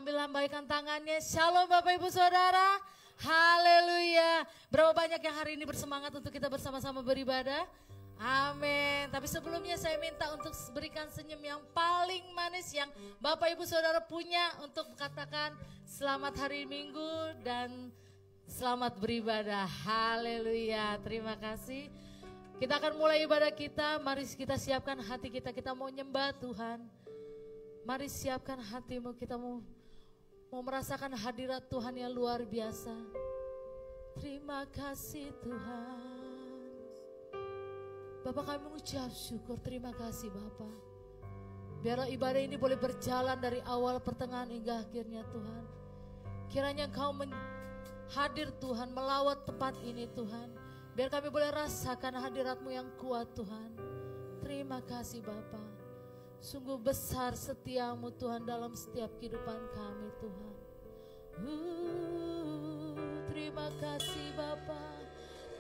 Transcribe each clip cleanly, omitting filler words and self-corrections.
sambil lambaikan tangannya. Shalom Bapak Ibu Saudara. Haleluya. Berapa banyak yang hari ini bersemangat untuk kita bersama-sama beribadah? Amin. Tapi sebelumnya saya minta untuk berikan senyum yang paling manis yang Bapak Ibu Saudara punya untuk katakan selamat hari Minggu dan selamat beribadah. Haleluya. Terima kasih. Kita akan mulai ibadah kita. Mari kita siapkan hati kita. Kita mau nyembah Tuhan. Mari siapkan hatimu, kita mau merasakan hadirat Tuhan yang luar biasa. Terima kasih Tuhan. Bapak kami mengucap syukur, terima kasih Bapak. Biarlah ibadah ini boleh berjalan dari awal, pertengahan hingga akhirnya Tuhan. Kiranya Engkau hadir Tuhan, melawat tempat ini Tuhan. Biar kami boleh rasakan hadirat-Mu yang kuat Tuhan. Terima kasih Bapak. Sungguh besar setiamu Tuhan dalam setiap kehidupan kami Tuhan. Terima kasih Bapa,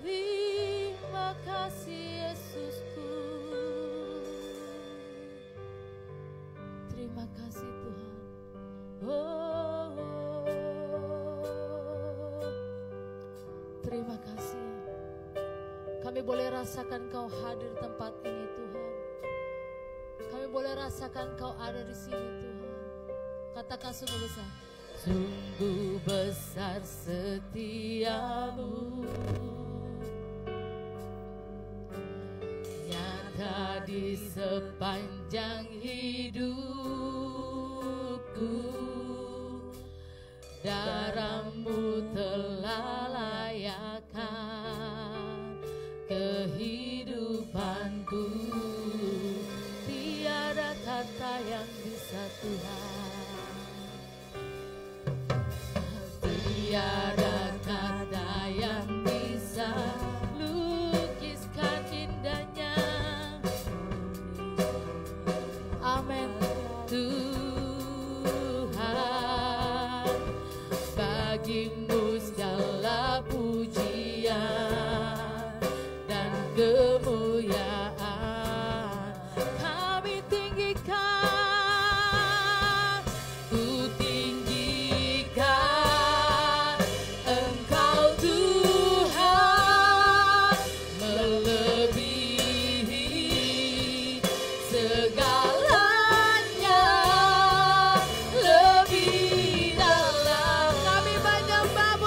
terima kasih Yesusku. Terima kasih Tuhan. Terima kasih. Kami boleh rasakan Kau hadir di tempat ini Tuhan. Kami boleh rasakan Kau ada di sini Tuhan. Katakan sungguh besar. Sungguh besar setiamu, nyata di sepanjang hidupku. Darah-Mu telah layakkan kehidupanku. Kata yang bisa Tuhan, tiada kata yang bisa lukiskan indahnya. Amin Tuhan, bagimu segala pujian dan kemuliaan. Kami menyembah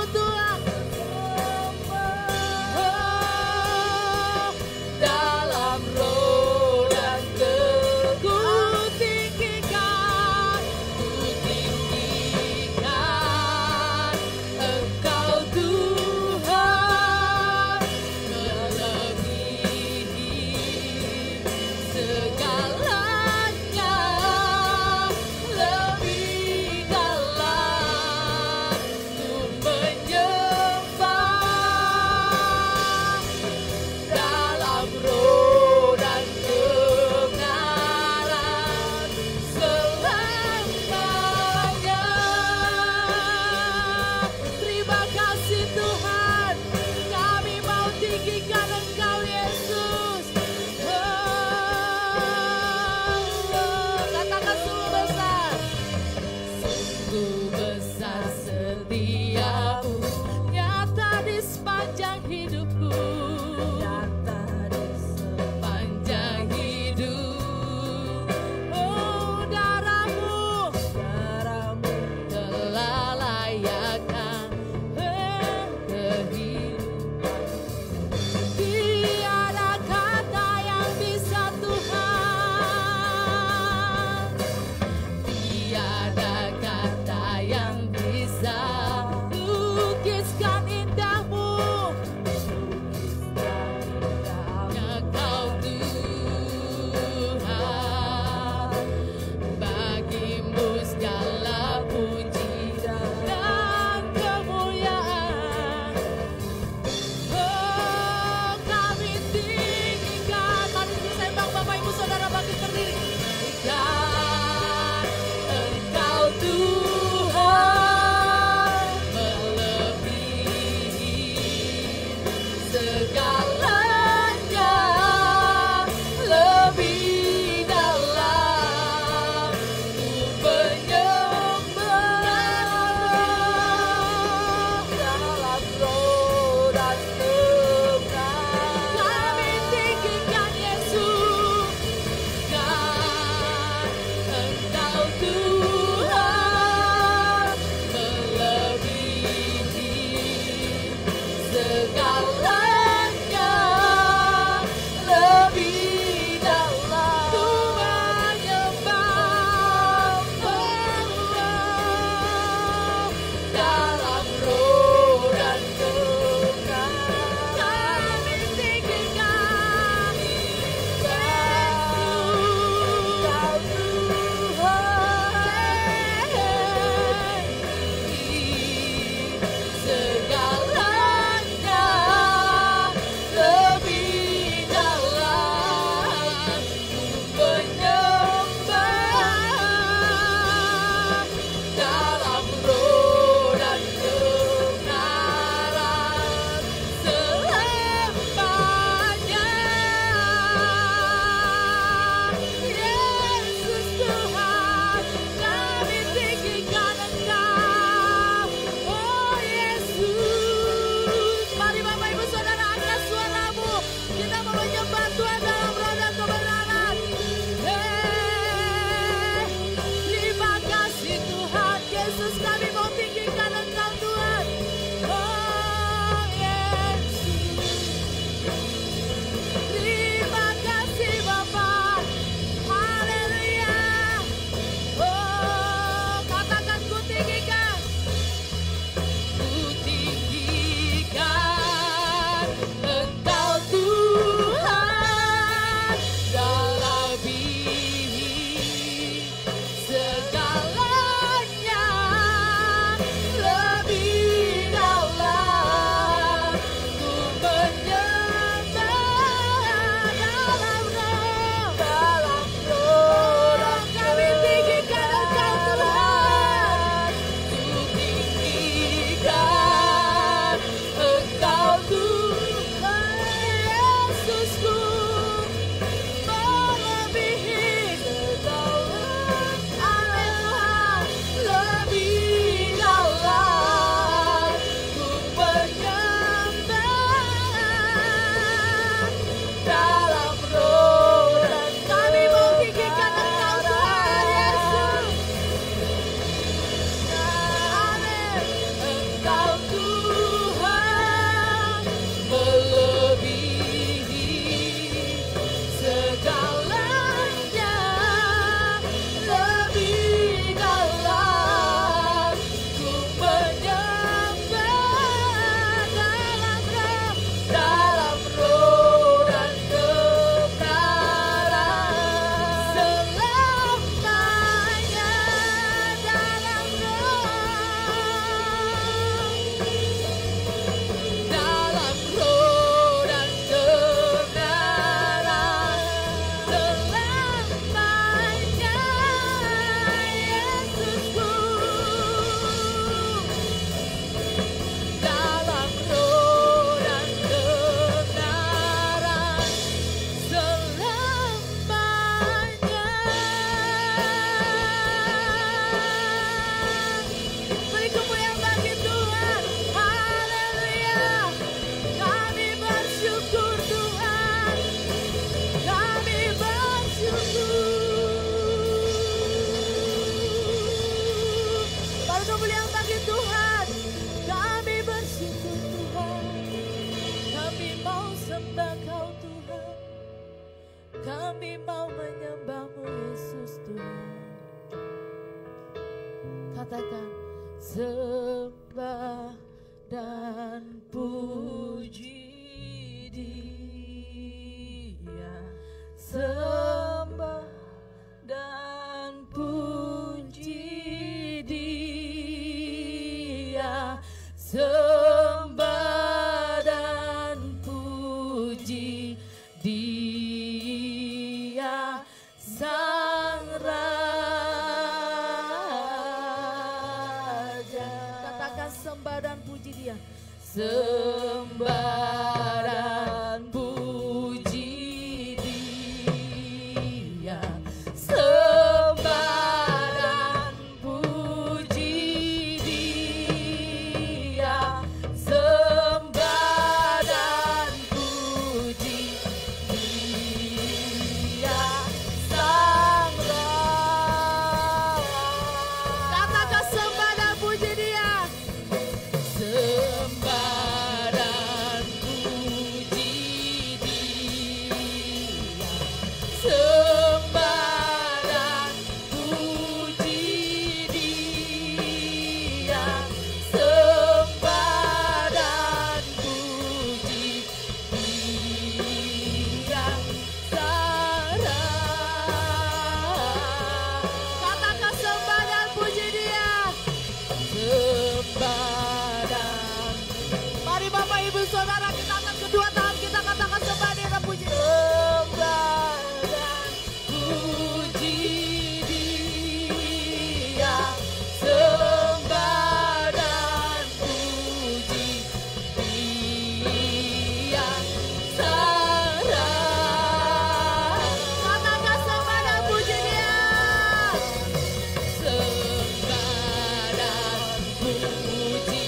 dan puji Dia, sembah dan puji Dia, sembah dan puji Dia, Sang Raja. Katakan sembah dan puji Dia, sembah dan puji Dia, sembah dan puji Dia, sembah dan puji Dia, Sang Raja. Katakan sembah dan puji Dia, sembah dan puji Dia, sembah dan puji Dia, sembah dan puji Dia, Sang Raja. Katakan sembah dan puji Dia, sembah dan. Mari Bapak Ibu Saudara, kita angkat kedua tangan kita, katakan sembah Dia dan puji. Sembah dan puji Dia, sembah dan puji Dia, Sang Raja. Katakan sembah dan puji Dia, sembah dan puji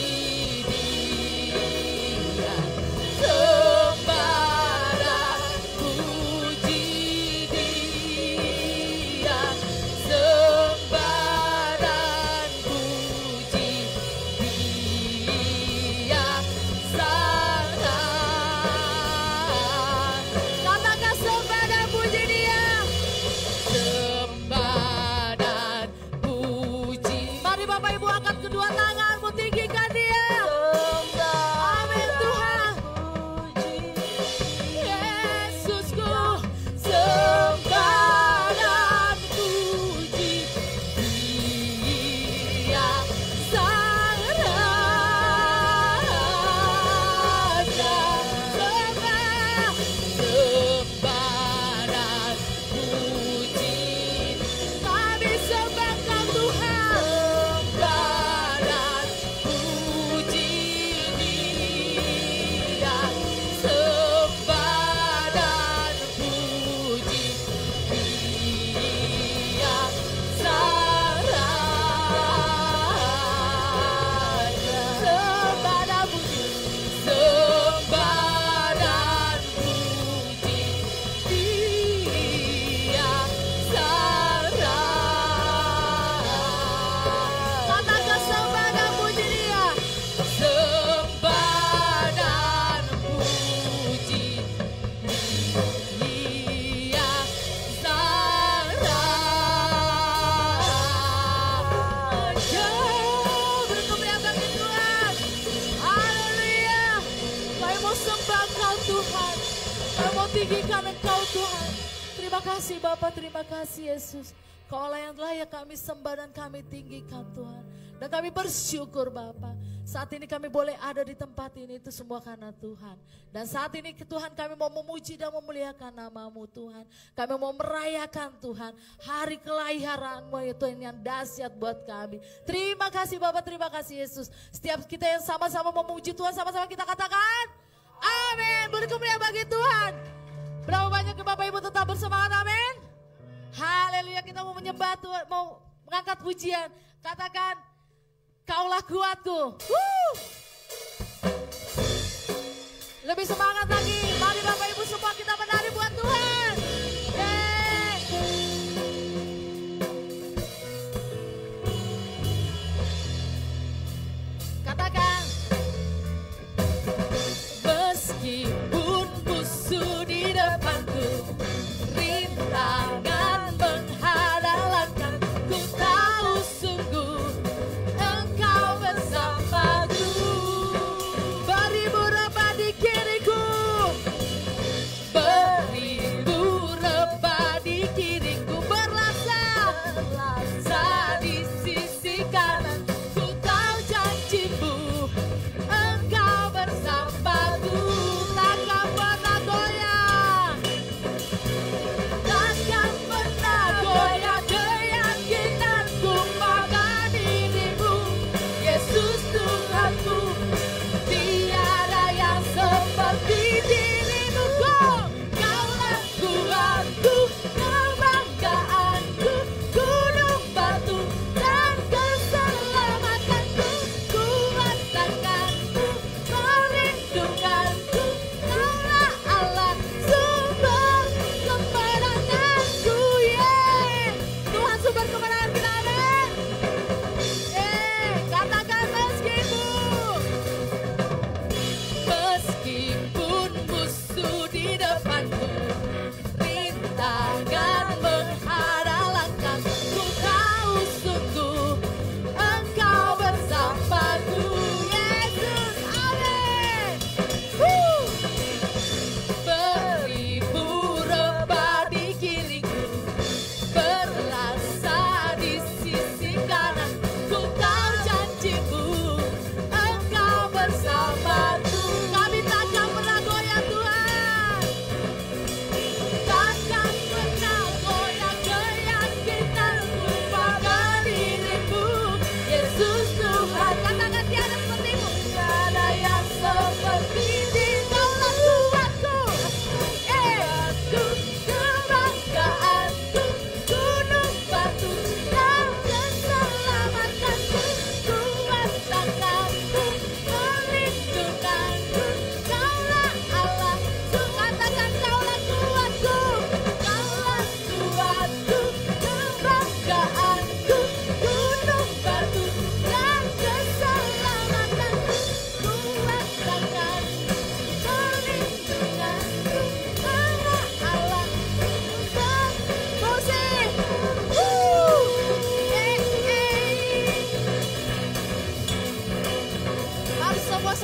Dia, sembah dan puji Dia, sembah dan puji Dia, Sang Raja. Katakan sembah dan puji Dia, sembah dan puji. Mari Bapak Ibu angkat kedua tanganmu, tinggikan Dia. Amin Tuhan. Yesusku, sembah dan puji Dia, Sang Raja. Sembah dan puji, kami sembah Kau Tuhan. Sembah dan puji Dia, sembah dan puji Dia, Sang Raja. Sembah dan puji, sembah dan puji Dia, Sang Raja. Katakan sembah dan puji Dia, sembah dan puji Dia, Sang Raja. Berkemuliaan bagi Tuhan. Haleluya. Kami mau sembah Kau Tuhan, kami mau tinggikan Engkau Tuhan. Terima kasih Bapa, terima kasih Yesus. Kaulah yang layak kami sembah dan kami tinggikan Tuhan. Dan kami bersyukur Bapa. Saat ini kami boleh ada di tempat ini, itu semua karena Tuhan. Dan saat ini Tuhan, kami mau memuji dan memuliakan nama-Mu Tuhan. Kami mau merayakan Tuhan hari kelahiran-Mu ya Tuhan yang dahsyat buat kami. Terima kasih Bapa, terima kasih Yesus. Setiap kita yang sama-sama memuji Tuhan, sama-sama kita katakan amin. Berkemuliaan bagi Tuhan. Berapa banyak Bapak Ibu tetap bersemangat, amin. Haleluya, kita mau menyembah Tuhan, mau mengangkat pujian. Katakan, Kaulah kuatku. Lebih semangat lagi. Mari Bapak Ibu semua kita menari buat Tuhan. Katakan, meskipun musuh di depanku, rintangan menghadangkan, ku tahu sungguh Engkau bersamaku.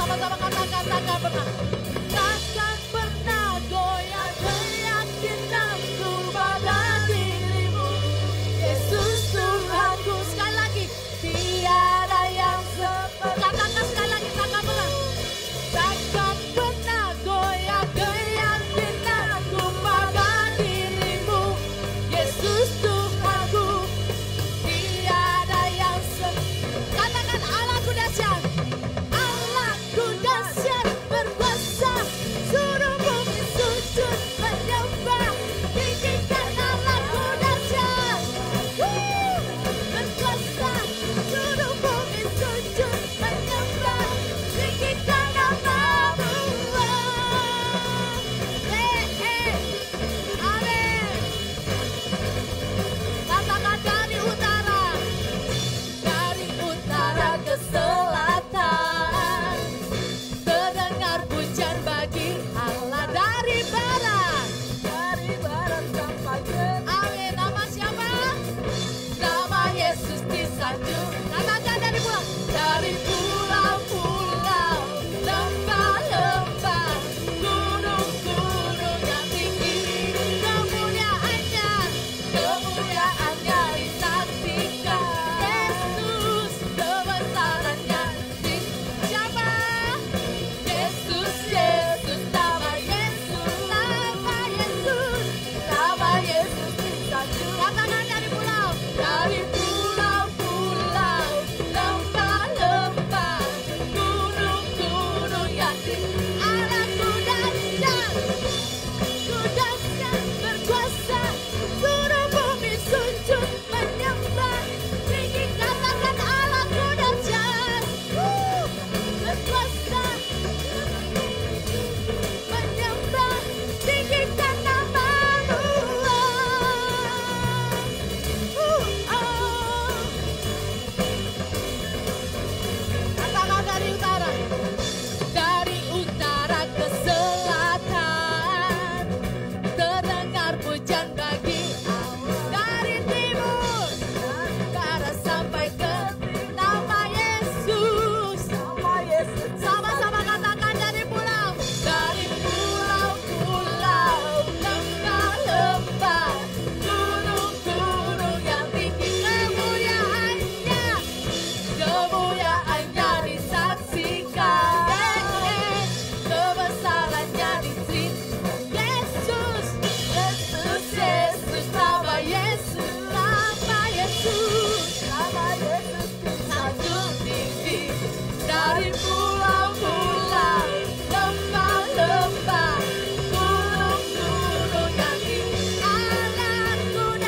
Sama-sama katakan pernah. Takkan pernah goyah keyakinanku pada dirimu, Yesus Tuhanku. Sekali lagi, tiada yang seperti. Katakan sekali lagi, takkan pernah. Takkan pernah goyah keyakinanku pada dirimu, Yesus Tuhanku. Tiada yang katakan Allahku dahsyat, Allahku dahsyat berkuasa, suruh bumi sujud menyembah, tinggikan Allahku dahsyat, berkuasa, suruh bumi sujud menyembah, tinggikan namamu. Amin. Katakan dari utara ke selatan, terdengar pujian bagi Allah dari barat sampai ke. Amin. Nama siapa? Nama Yesus disanjung. Katakan dari pulau-pulau, lembah-lembah, gunung-gunung yang tinggi, kemuliaannya disaksikan. Yesus kebesarannya di siapa? Yesus, nama Yesus disanjung. Katakan dari pulau-pulau, lembah-lembah, gunung-gunung yang tinggi. Allahku dahsyat, berkuasa, suruh bumi sujud menyembah, tinggi. Katakan Allahku dahsyat, berkuasa, menyembah, tinggikan namamu. Katakan dari utara ke selatan, terdengar pujian bagi Allah dari timur, barat sampai ke nama Yesus. Sama-sama katakan dari pulau-pulau, lembah-lembah, gunung-gunung yang tinggi, kemuliaannya disaksikan, kebesarannya diceritakan. Yesus, nama Yesus sanjung tinggi. Dari pulau-pulau, lembah-lembah, gunung-gunung yang tinggi. Allahku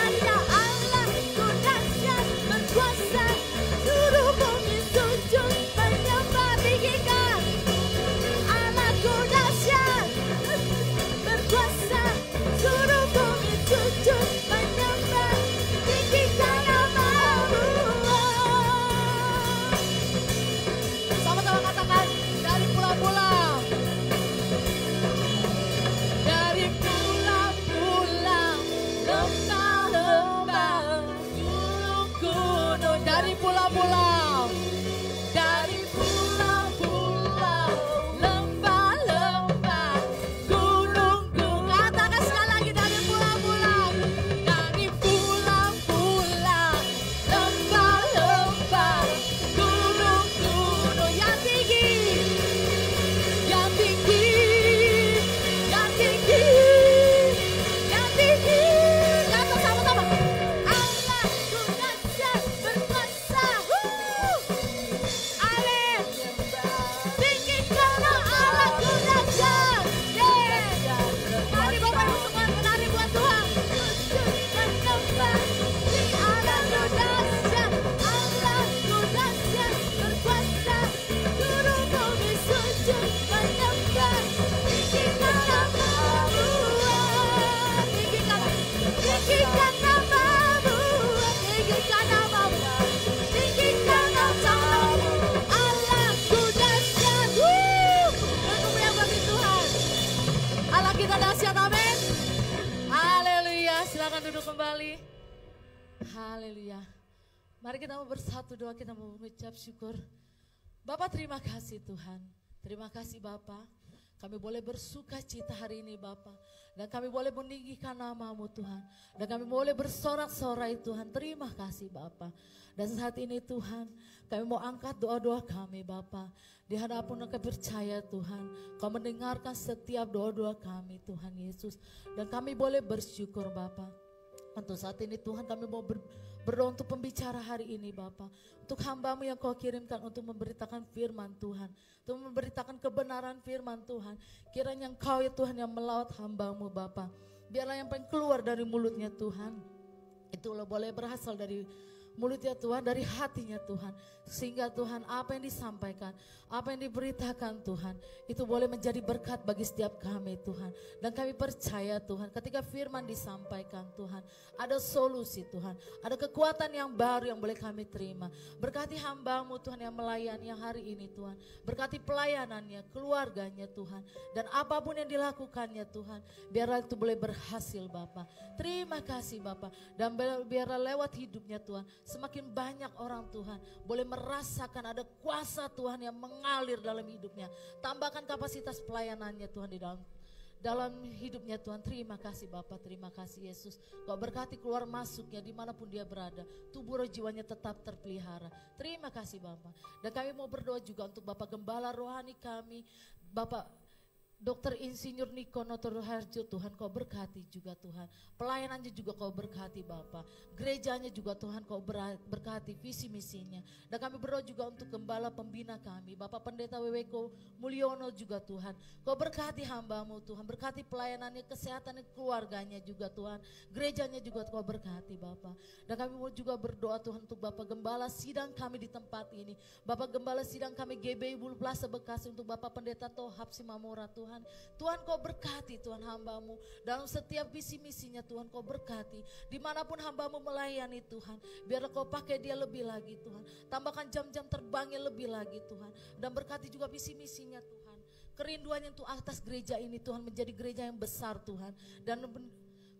dahsyat berkuasa, suruh bumi sujud menyembah, tinggikan. Allahku dahsyat berkuasa, suruh bumi sujud menyembah, tinggikan namamu. Sama-sama katakan dari pulau-pulau, lembah-lembah, gunung-gunung, dari pulau-pulau, lembah-lembah, gunung-gunung. Katakan sekali lagi dari pulau-pulau, lembah-lembah, gunung-gunung yang tinggi, yang tinggi, yang tinggi, yang tinggi. Kata sama-sama, Allahku dahsyat berkuasa. Amin. Tinggikan Allahku dahsyat. Mari Bapak Ibu semua menari buat Tuhan. Menyembah di Allahku dahsyat, Allahku dahsyat berkuasa, suruh bumi sujud menyembah, tinggikan namamu, tinggikan namamu, tinggikan namamu, tinggikan namamu. Allahku dahsyat. Berkumpul yang bagi Tuhan. Allah kita dahsyat, amin. Haleluya, silakan duduk kembali. Haleluya. Mari kita mau bersatu doa, kita mau mengucap syukur. Bapak terima kasih Tuhan. Terima kasih Bapa. Kami boleh bersuka cita hari ini Bapa. Dan kami boleh meninggikan nama-Mu Tuhan. Dan kami boleh bersorak-sorai Tuhan. Terima kasih Bapa. Dan saat ini Tuhan, kami mau angkat doa-doa kami Bapa. Di hadapan kami percaya Tuhan, Kau mendengarkan setiap doa-doa kami Tuhan Yesus. Dan kami boleh bersyukur Bapa. Untuk saat ini Tuhan kami mau berdoa untuk pembicara hari ini Bapa. Untuk hamba-Mu yang Kau kirimkan untuk memberitakan firman Tuhan. Untuk memberitakan kebenaran firman Tuhan. Kiranya Engkau ya Tuhan yang melawat hamba-Mu Bapa. Biarlah yang pengen keluar dari mulutnya Tuhan. Itulah boleh berasal dari mulutnya Tuhan, dari hatinya Tuhan. Sehingga Tuhan apa yang disampaikan, apa yang diberitakan Tuhan, itu boleh menjadi berkat bagi setiap kami Tuhan. Dan kami percaya Tuhan ketika firman disampaikan Tuhan, ada solusi Tuhan, ada kekuatan yang baru yang boleh kami terima. Berkati hamba-Mu Tuhan yang melayani yang hari ini Tuhan. Berkati pelayanannya, keluarganya Tuhan. Dan apapun yang dilakukannya Tuhan, biarlah itu boleh berhasil Bapa. Terima kasih Bapa. Dan biarlah lewat hidupnya Tuhan, semakin banyak orang Tuhan boleh merasakan ada kuasa Tuhan yang mengalir dalam hidupnya. Tambahkan kapasitas pelayanannya Tuhan di dalam hidupnya Tuhan. Terima kasih Bapa, terima kasih Yesus. Kau berkati keluar masuknya dimanapun dia berada. Tubuh roh jiwanya tetap terpelihara. Terima kasih Bapa. Dan kami mau berdoa juga untuk Bapak Gembala rohani kami, Bapak Dr. Insinyur Niko Notor Harjo, Tuhan Kau berkati juga Tuhan. Pelayanannya juga Kau berkati Bapa. Gerejanya juga Tuhan Kau berkati visi misinya. Dan kami berdoa juga untuk gembala pembina kami, Bapak Pendeta Weweko Mulyono juga Tuhan. Kau berkati hamba-Mu Tuhan, berkati pelayanannya, kesehatannya, keluarganya juga Tuhan. Gerejanya juga Kau berkati Bapa. Dan kami mau juga berdoa Tuhan untuk Bapak Gembala sidang kami di tempat ini. Bapak Gembala sidang kami GBI Bulu Plaza Bekasi, untuk Bapak Pendeta Tohab Simamora Tuhan. Tuhan Kau berkati Tuhan hamba-Mu dalam setiap visi misinya Tuhan. Kau berkati dimanapun hamba-Mu melayani Tuhan. Biarlah Kau pakai dia lebih lagi Tuhan. Tambahkan jam-jam terbangnya lebih lagi Tuhan. Dan berkati juga visi misinya Tuhan. Kerinduannya untuk atas gereja ini Tuhan menjadi gereja yang besar Tuhan. Dan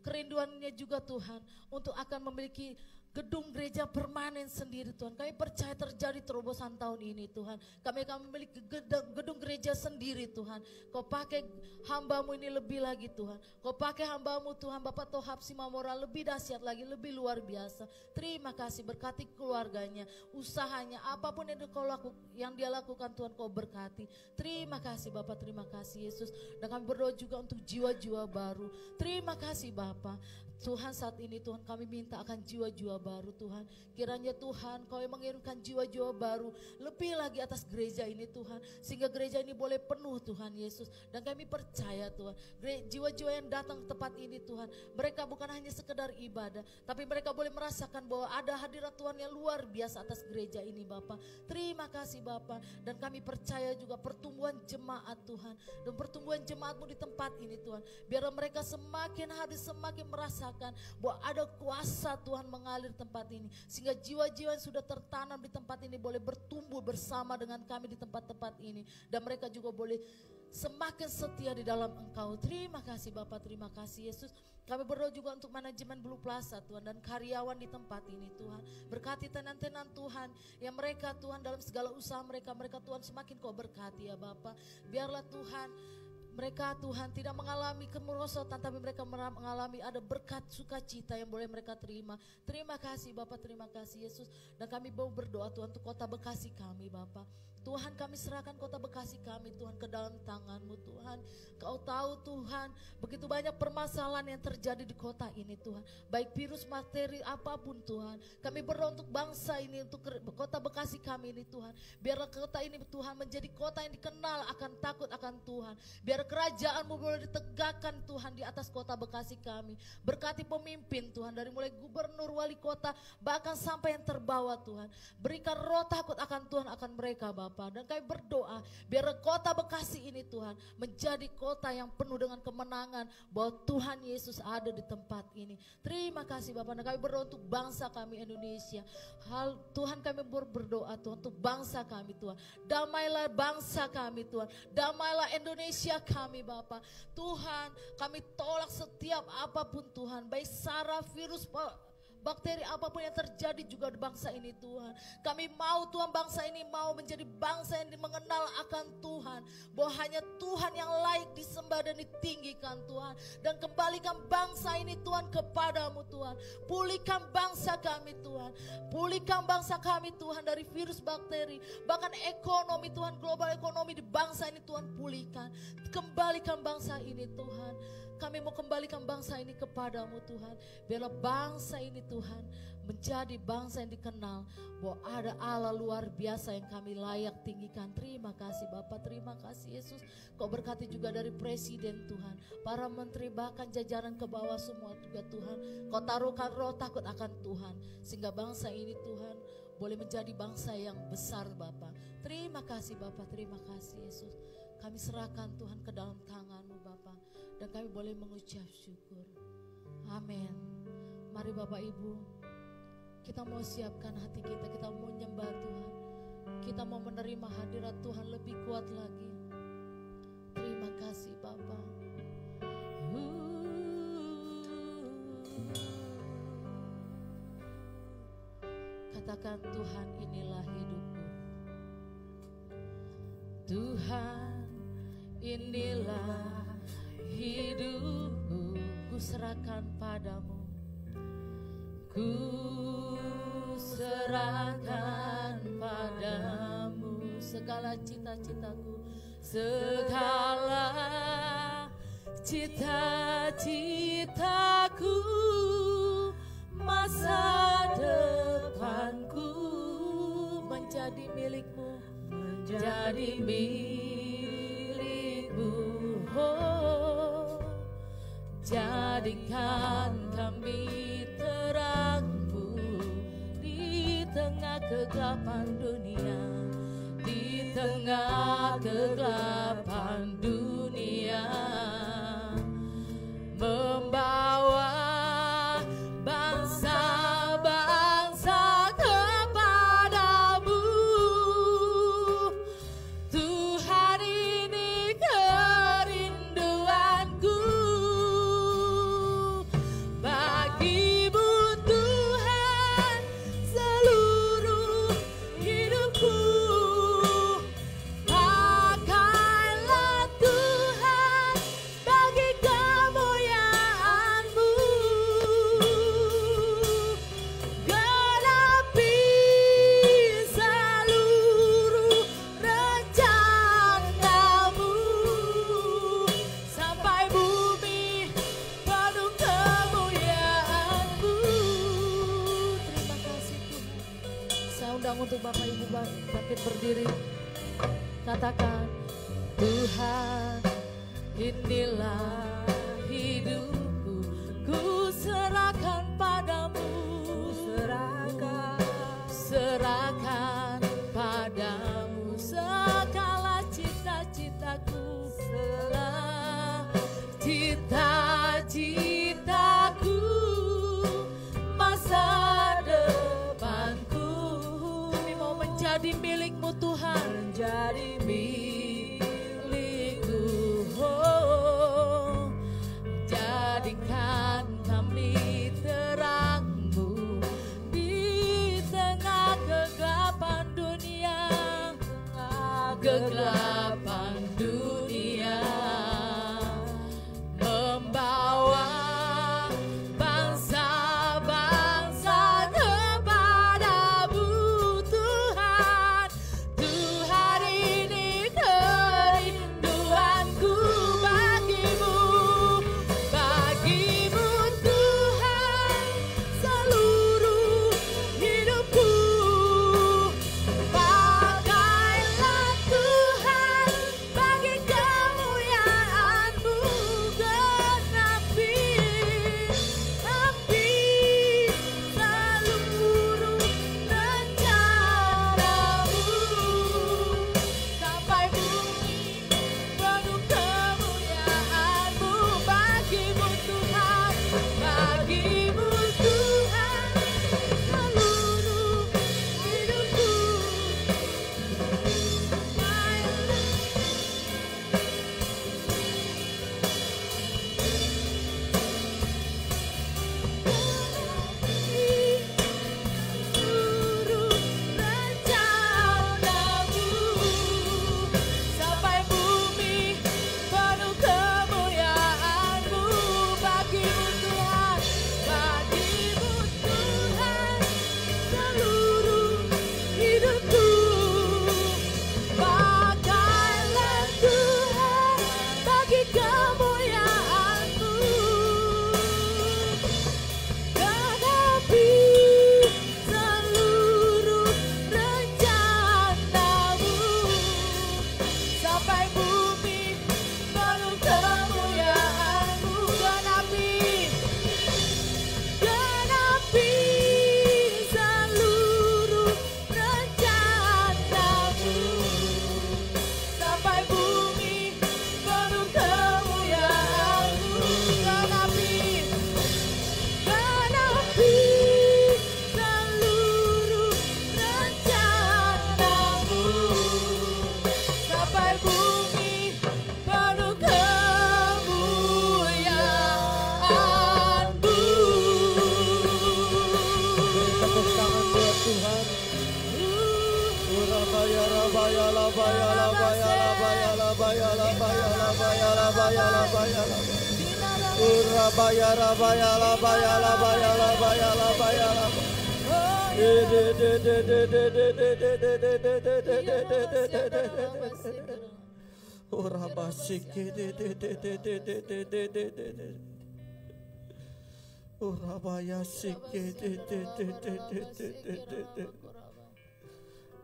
kerinduannya juga Tuhan untuk akan memiliki gedung gereja permanen sendiri Tuhan. Kami percaya terjadi terobosan tahun ini Tuhan. Kami akan memiliki gedung gereja sendiri Tuhan. Kau pakai hamba-Mu ini lebih lagi Tuhan. Kau pakai hamba-Mu Tuhan Bapak Tohab Simamora lebih dahsyat lagi, lebih luar biasa. Terima kasih, berkati keluarganya, usahanya, apapun yang dia lakukan Tuhan Kau berkati. Terima kasih Bapak, terima kasih Yesus. Dan kami berdoa juga untuk jiwa-jiwa baru. Terima kasih Bapak. Tuhan saat ini Tuhan kami minta akan jiwa-jiwa baru Tuhan. Kiranya Tuhan Kau yang mengirimkan jiwa-jiwa baru lebih lagi atas gereja ini Tuhan. Sehingga gereja ini boleh penuh Tuhan Yesus. Dan kami percaya Tuhan jiwa-jiwa yang datang ke tempat ini Tuhan, mereka bukan hanya sekedar ibadah, tapi mereka boleh merasakan bahwa ada hadirat Tuhan yang luar biasa atas gereja ini Bapa. Terima kasih Bapa. Dan kami percaya juga pertumbuhan jemaat Tuhan. Dan pertumbuhan jemaat-Mu di tempat ini Tuhan. Biar mereka semakin hari semakin merasakan bahwa ada kuasa Tuhan mengalir tempat ini. Sehingga jiwa-jiwa yang sudah tertanam di tempat ini boleh bertumbuh bersama dengan kami di tempat-tempat ini. Dan mereka juga boleh semakin setia di dalam Engkau. Terima kasih Bapak, terima kasih Yesus. Kami berdoa juga untuk manajemen Blue Plaza Tuhan, dan karyawan di tempat ini Tuhan. Berkati tenan-tenan Tuhan, yang mereka Tuhan dalam segala usaha mereka Tuhan semakin Kau berkati ya Bapak. Biarlah Tuhan mereka Tuhan tidak mengalami kemerosotan, tapi mereka mengalami ada berkat sukacita yang boleh mereka terima. Terima kasih Bapak, terima kasih Yesus. Dan kami mau berdoa Tuhan untuk kota Bekasi kami Bapak. Tuhan kami serahkan kota Bekasi kami Tuhan ke dalam tangan-Mu Tuhan. Kau tahu Tuhan begitu banyak permasalahan yang terjadi di kota ini Tuhan. Baik virus, materi, apapun Tuhan. Kami berdoa untuk bangsa ini, untuk kota Bekasi kami ini Tuhan. Biarlah kota ini Tuhan menjadi kota yang dikenal akan takut akan Tuhan. Biar kerajaan-Mu boleh ditegakkan Tuhan di atas kota Bekasi kami. Berkati pemimpin Tuhan, dari mulai gubernur, wali kota, bahkan sampai yang terbawah Tuhan. Berikan roh takut akan Tuhan akan mereka Bapak. Dan kami berdoa biar kota Bekasi ini Tuhan menjadi kota yang penuh dengan kemenangan, bahwa Tuhan Yesus ada di tempat ini. Terima kasih Bapak. Dan kami berdoa untuk bangsa kami Indonesia. Tuhan kami berdoa Tuhan untuk bangsa kami Tuhan. Damailah bangsa kami Tuhan. Damailah Indonesia kami Bapak. Tuhan kami tolak setiap apapun Tuhan, baik sara, virus, bakteri apapun yang terjadi juga di bangsa ini Tuhan. Kami mau Tuhan bangsa ini mau menjadi bangsa yang mengenal akan Tuhan, bahwa hanya Tuhan yang layak disembah dan ditinggikan Tuhan. Dan kembalikan bangsa ini Tuhan kepadamu Tuhan. Pulihkan bangsa kami Tuhan. Pulihkan bangsa kami Tuhan dari virus bakteri. Bahkan ekonomi Tuhan, global ekonomi di bangsa ini Tuhan pulihkan. Kembalikan bangsa ini Tuhan. Kami mau kembalikan bangsa ini kepadamu Tuhan. Biarlah bangsa ini Tuhan menjadi bangsa yang dikenal bahwa ada Allah luar biasa yang kami layak tinggikan. Terima kasih Bapa, terima kasih Yesus. Kau berkati juga dari presiden Tuhan, para menteri bahkan jajaran ke bawah semua juga Tuhan. Kau taruhkan roh takut akan Tuhan, sehingga bangsa ini Tuhan boleh menjadi bangsa yang besar Bapa. Terima kasih Bapa, terima kasih Yesus. Kami serahkan Tuhan ke dalam tangan-Mu Bapa, dan kami boleh mengucap syukur. Amin. Mari Bapak Ibu, kita mau siapkan hati kita mau menyembah Tuhan. Kita mau menerima hadirat Tuhan lebih kuat lagi. Terima kasih Bapa. Katakan, Tuhan inilah hidupku. Tuhan inilah hidupku, ku serahkan padamu. Ku serahkan padamu segala cita-citaku, segala cita-citaku, masa depanku menjadi milikmu, menjadi milikmu. Oh, jadikan kami terangmu di tengah kegelapan dunia, di tengah kegelapan dunia, membawa bangsa-bangsa kepadamu. Tuhan, ini kerinduanku, bagimu Tuhan seluruh hidupku. Pakailah Tuhan bagi kemuliaan-Mu, genapi seluruh rencana-Mu, sampai bumi penuh kemuliaan-Mu. Terima kasih Tuhan. Saya undang untuk Bapak Ibu bangkit berdiri. Katakan, Tuhan inilah hidupku, ku serahkan padamu, serahkan padamu segala cita-citaku, segala cita-citaku, masa depanku. Kami mau menjadi milik-Mu Tuhan, menjadi milik-Mu. Oh, jadikan kami terang-Mu di tengah kegelapan dunia, kegelapan dunia, membawa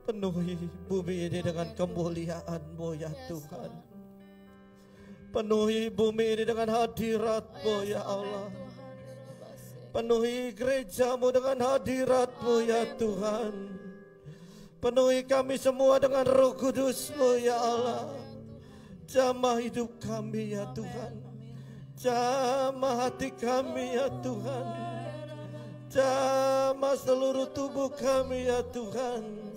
Penuhi bumi ini dengan kemuliaan-Mu ya Tuhan. Penuhi bumi ini dengan hadirat-Mu ya Allah. Penuhi gereja-Mu dengan hadirat-Mu ya Tuhan. Penuhi kami semua dengan Roh Kudus-Mu ya Allah. Jamah hidup kami ya Tuhan. Jamah hati kami ya Tuhan. Jamah seluruh tubuh kami ya Tuhan.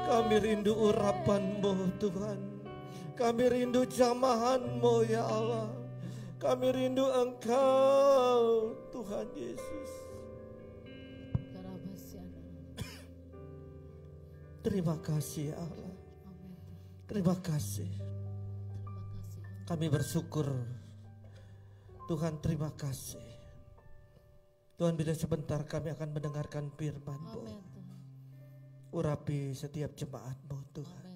Kami rindu urapan-Mu Tuhan. Kami rindu jamahan-Mu ya Allah. Kami rindu Engkau Tuhan Yesus. Terima kasih ya Allah. Terima kasih. Kami bersyukur Tuhan, terima kasih Tuhan. Bila sebentar kami akan mendengarkan firman-Mu. Urapi setiap jemaat-Mu Tuhan.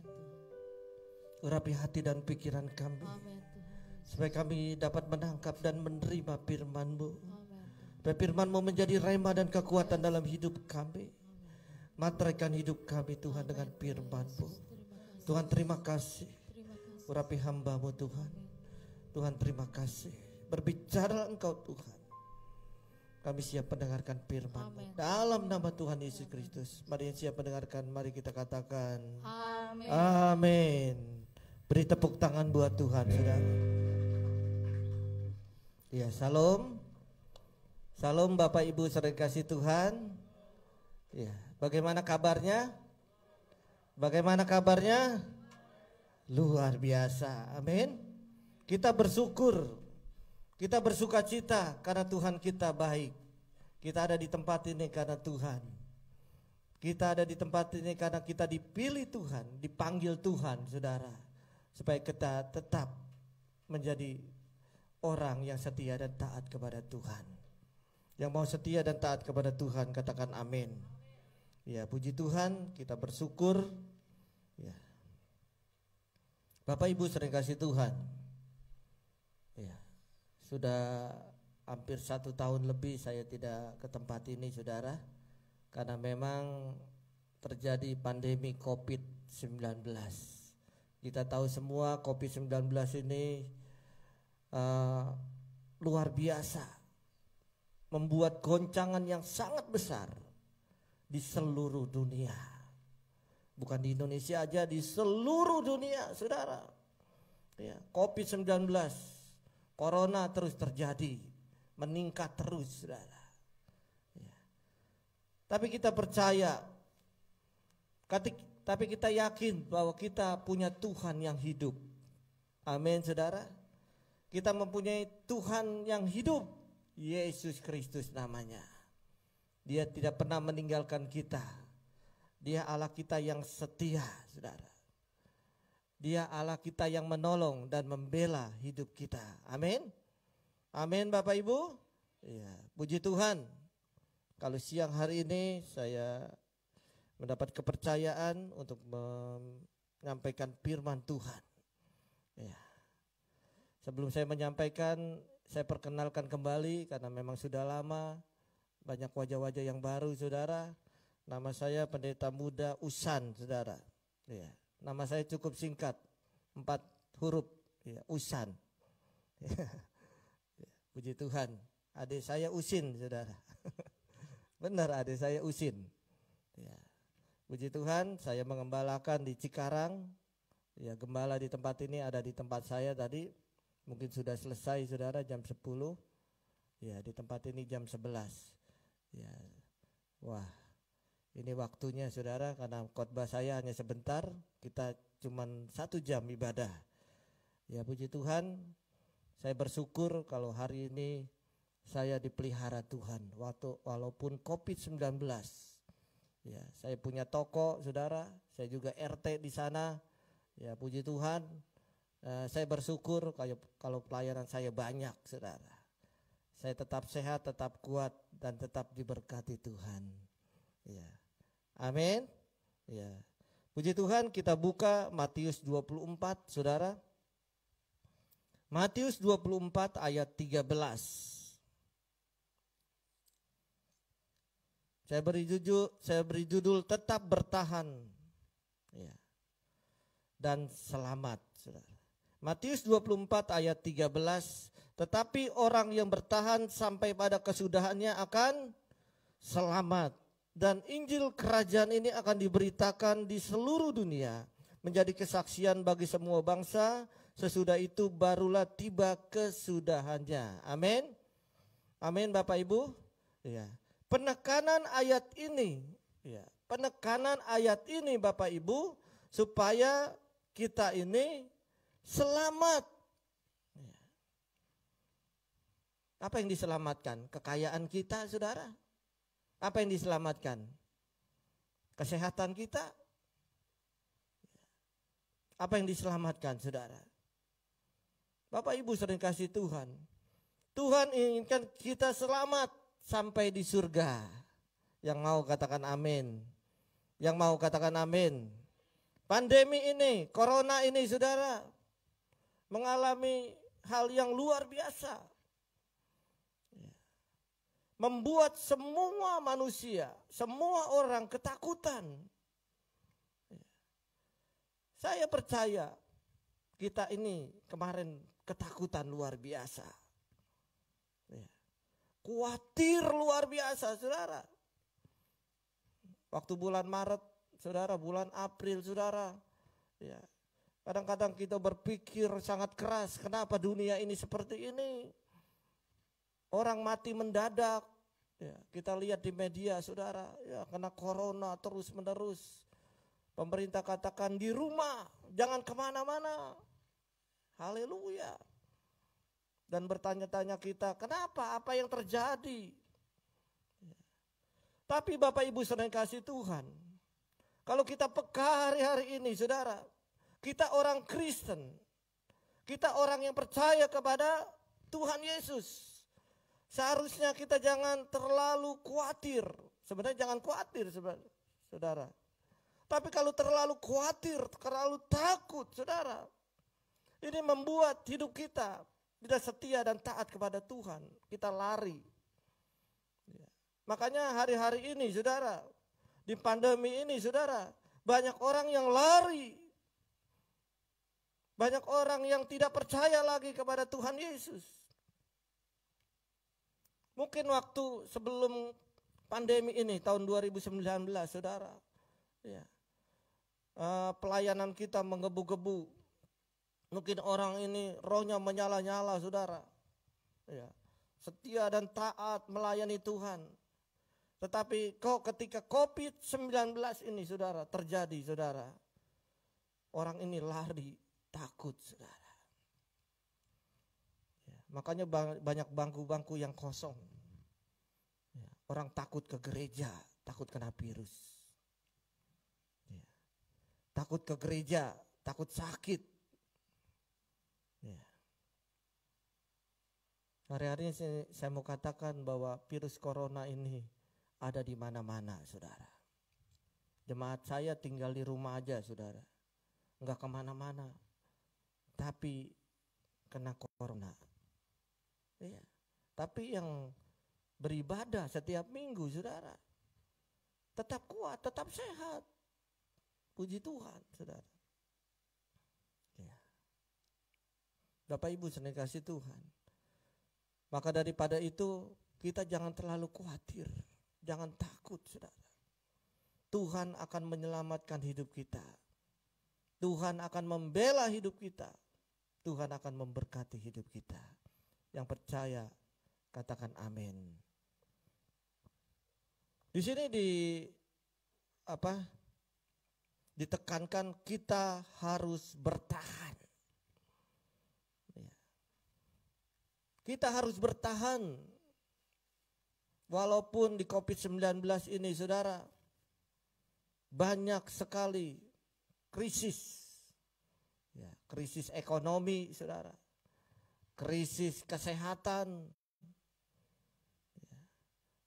Urapi hati dan pikiran kami, supaya kami dapat menangkap dan menerima firman-Mu. Supaya firman-Mu menjadi rema dan kekuatan dalam hidup kami. Materaikan hidup kami Tuhan dengan firman-Mu. Tuhan terima kasih. Urapi hamba-Mu Tuhan. Tuhan terima kasih. Berbicara Engkau Tuhan. Kami siap mendengarkan firman-Mu. Dalam nama Tuhan Yesus Kristus. Mari yang siap mendengarkan, mari kita katakan amin. Amin. Beri tepuk tangan buat Tuhan, saudara. Ya, salam. Salam Bapak Ibu saudara kasih Tuhan. Ya, bagaimana kabarnya? Bagaimana kabarnya? Luar biasa. Amin. Kita bersyukur. Kita bersuka cita karena Tuhan kita baik. Kita ada di tempat ini karena Tuhan. Kita ada di tempat ini karena kita dipilih Tuhan, dipanggil Tuhan, saudara. Supaya kita tetap menjadi orang yang setia dan taat kepada Tuhan. Yang mau setia dan taat kepada Tuhan, katakan amin. Ya, puji Tuhan, kita bersyukur. Ya. Bapak Ibu sering kasih Tuhan. Ya. Sudah hampir 1 tahun lebih saya tidak ke tempat ini, saudara. Karena memang terjadi pandemi COVID-19. Kita tahu semua COVID-19 ini luar biasa. Membuat goncangan yang sangat besar di seluruh dunia. Bukan di Indonesia aja, di seluruh dunia, saudara. Ya, COVID-19, Corona terus terjadi, meningkat terus, saudara. Ya. Tapi kita percaya, tapi kita yakin bahwa kita punya Tuhan yang hidup. Amin, saudara. Kita mempunyai Tuhan yang hidup, Yesus Kristus namanya. Dia tidak pernah meninggalkan kita. Dia Allah kita yang setia, saudara. Dia Allah kita yang menolong dan membela hidup kita. Amin. Amin Bapak Ibu. Ya, puji Tuhan. Kalau siang hari ini saya mendapat kepercayaan untuk menyampaikan firman Tuhan. Ya. Sebelum saya menyampaikan, saya perkenalkan kembali karena memang sudah lama banyak wajah-wajah yang baru, saudara. Nama saya Pendeta Muda Usan, saudara. Ya. Nama saya cukup singkat, 4 huruf, ya, Usan. Ya. Puji Tuhan. Adik saya Usin, saudara. Benar, adik saya Usin. Ya. Puji Tuhan, saya mengembalakan di Cikarang. Ya, gembala di tempat ini ada di tempat saya tadi. Mungkin sudah selesai, saudara, jam 10. Ya, di tempat ini jam 11. Ya. Wah, ini waktunya, saudara, karena khotbah saya hanya sebentar. Kita cuman 1 jam ibadah. Ya, puji Tuhan. Saya bersyukur kalau hari ini saya dipelihara Tuhan. Walaupun COVID-19. Ya, saya punya toko, saudara. Saya juga RT di sana. Ya, puji Tuhan. Saya bersyukur kalau pelayanan saya banyak, saudara. Saya tetap sehat, tetap kuat, dan tetap diberkati Tuhan. Ya, amin. Ya, puji Tuhan. Kita buka Matius 24, saudara. Matius 24 ayat 13. Saya beri judul tetap bertahan, ya, dan selamat, saudara. Matius 24 ayat 13, tetapi orang yang bertahan sampai pada kesudahannya akan selamat. Dan Injil kerajaan ini akan diberitakan di seluruh dunia, menjadi kesaksian bagi semua bangsa, sesudah itu barulah tiba kesudahannya. Amin. Amin Bapak Ibu. Ya. Penekanan ayat ini, ya, penekanan ayat ini Bapak Ibu, supaya kita ini selamat. Ya. Apa yang diselamatkan? Kekayaan kita, saudara. Apa yang diselamatkan? Kesehatan kita. Apa yang diselamatkan, saudara? Bapak Ibu sering kasih Tuhan. Tuhan inginkan kita selamat sampai di surga. Yang mau katakan amin. Yang mau katakan amin. Pandemi ini, corona ini, saudara, mengalami hal yang luar biasa. Membuat semua manusia, semua orang ketakutan. Saya percaya kita ini kemarin ketakutan luar biasa. Khawatir luar biasa, saudara. Waktu bulan Maret, saudara, bulan April, saudara. Ya, kadang-kadang kita berpikir sangat keras, kenapa dunia ini seperti ini? Orang mati mendadak. Ya, kita lihat di media, saudara, ya, kena corona terus menerus. Pemerintah katakan di rumah, jangan kemana-mana. Haleluya. Dan bertanya-tanya kita, kenapa? Apa yang terjadi? Tapi Bapak Ibu sering kasih Tuhan, kalau kita peka hari-hari ini, saudara, kita orang Kristen, kita orang yang percaya kepada Tuhan Yesus. Seharusnya kita jangan terlalu khawatir. Sebenarnya jangan khawatir, saudara. Tapi kalau terlalu khawatir, terlalu takut, saudara, ini membuat hidup kita tidak setia dan taat kepada Tuhan. Kita lari. Makanya hari-hari ini, saudara, di pandemi ini, saudara, banyak orang yang lari. Banyak orang yang tidak percaya lagi kepada Tuhan Yesus. Mungkin waktu sebelum pandemi ini, tahun 2019, saudara, ya, pelayanan kita menggebu-gebu. Mungkin orang ini rohnya menyala-nyala, saudara. Ya, setia dan taat melayani Tuhan. Tetapi kok ketika COVID-19 ini, saudara, terjadi, saudara, orang ini lari, takut, saudara. Ya, makanya banyak bangku-bangku yang kosong. Ya, orang takut ke gereja, takut kena virus. Ya, takut ke gereja, takut sakit. Hari-hari ini saya mau katakan bahwa virus corona ini ada di mana-mana, saudara. Jemaat saya tinggal di rumah aja, saudara. Enggak kemana-mana. Tapi kena corona. Iya. Tapi yang beribadah setiap minggu, saudara, tetap kuat, tetap sehat. Puji Tuhan, saudara. Ya. Bapak Ibu sering kasih Tuhan. Maka daripada itu kita jangan terlalu khawatir, jangan takut, saudara. Tuhan akan menyelamatkan hidup kita. Tuhan akan membela hidup kita. Tuhan akan memberkati hidup kita. Yang percaya katakan amin. Di sini ditekankan kita harus bertahan. Kita harus bertahan. Walaupun di COVID-19 ini, saudara, banyak sekali krisis. Ya, krisis ekonomi, saudara. Krisis kesehatan. Ya.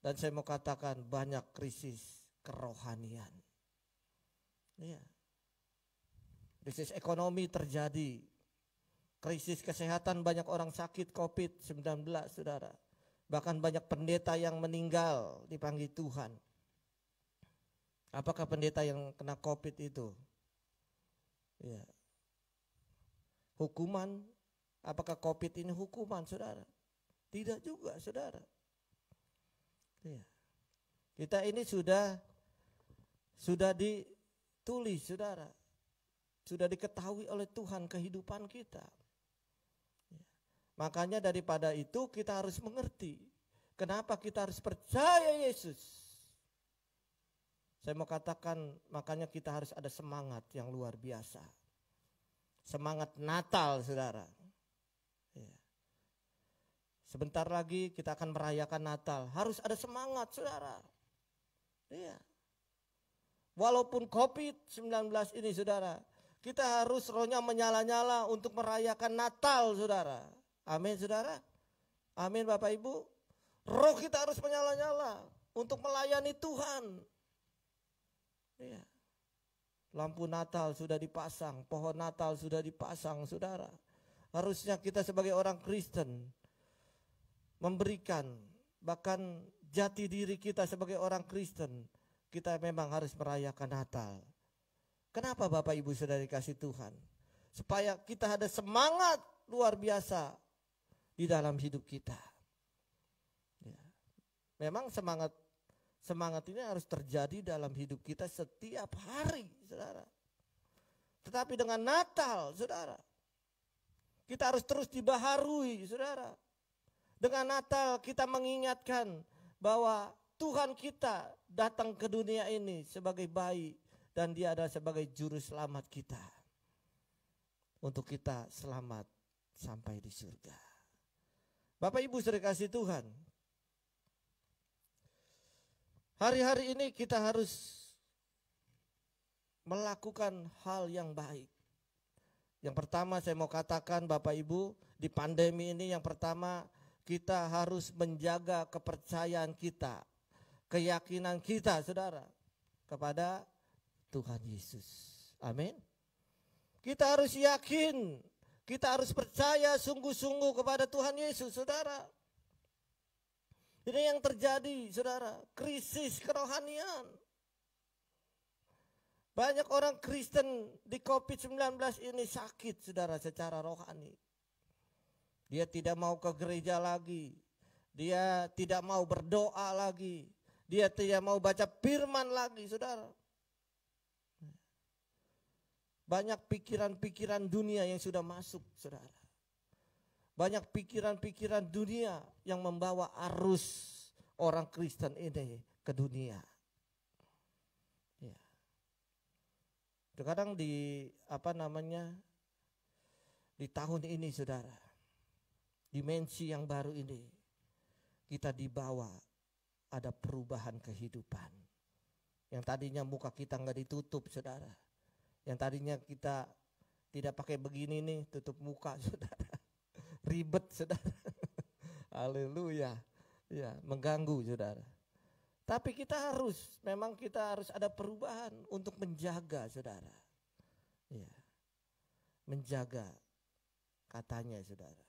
Dan saya mau katakan banyak krisis kerohanian. Ya. Krisis ekonomi terjadi. Krisis kesehatan, banyak orang sakit COVID-19, saudara. Bahkan banyak pendeta yang meninggal dipanggil Tuhan. Apakah pendeta yang kena COVID itu? Ya. Hukuman, apakah COVID ini hukuman, saudara? Tidak juga, saudara. Ya. Kita ini sudah ditulis, saudara. Sudah diketahui oleh Tuhan kehidupan kita. Ya. Makanya daripada itu kita harus mengerti kenapa kita harus percaya Yesus. Saya mau katakan makanya kita harus ada semangat yang luar biasa. Semangat Natal, saudara. Ya. Sebentar lagi kita akan merayakan Natal. Harus ada semangat, saudara. Ya. Walaupun COVID-19 ini, saudara, kita harus rohnya menyala-nyala untuk merayakan Natal, saudara. Amin, saudara. Amin, Bapak Ibu. Roh kita harus menyala-nyala untuk melayani Tuhan. Ya. Lampu Natal sudah dipasang, pohon Natal sudah dipasang, saudara. Harusnya kita sebagai orang Kristen memberikan, bahkan jati diri kita sebagai orang Kristen, kita memang harus merayakan Natal. Kenapa Bapak Ibu Saudara dikasih Tuhan? Supaya kita ada semangat luar biasa di dalam hidup kita. Ya. Memang semangat ini harus terjadi dalam hidup kita setiap hari, saudara. Tetapi dengan Natal, saudara, kita harus terus dibaharui, saudara. Dengan Natal kita mengingatkan bahwa Tuhan kita datang ke dunia ini sebagai bayi dan Dia adalah sebagai juru selamat kita. Untuk kita selamat sampai di surga. Bapak Ibu saudara kasih Tuhan. Hari-hari ini kita harus melakukan hal yang baik. Yang pertama saya mau katakan Bapak Ibu, di pandemi ini yang pertama kita harus menjaga kepercayaan kita, keyakinan kita, saudara, kepada Tuhan Yesus. Amin. Kita harus yakin, kita harus percaya sungguh-sungguh kepada Tuhan Yesus, saudara. Ini yang terjadi, saudara, krisis kerohanian. Banyak orang Kristen di COVID-19 ini sakit, saudara, secara rohani. Dia tidak mau ke gereja lagi. Dia tidak mau berdoa lagi. Dia tidak mau baca firman lagi, saudara. Banyak pikiran-pikiran dunia yang sudah masuk, saudara. Banyak pikiran-pikiran dunia yang membawa arus orang Kristen ini ke dunia. Ya. Sekarang di di tahun ini, saudara, dimensi yang baru ini, kita dibawa ada perubahan kehidupan. Yang tadinya muka kita nggak ditutup, saudara. Yang tadinya kita tidak pakai begini nih, tutup muka, saudara. Ribet, saudara. Haleluya. Ya, mengganggu, saudara. Tapi memang kita harus ada perubahan untuk menjaga, saudara. Ya. Menjaga katanya, saudara.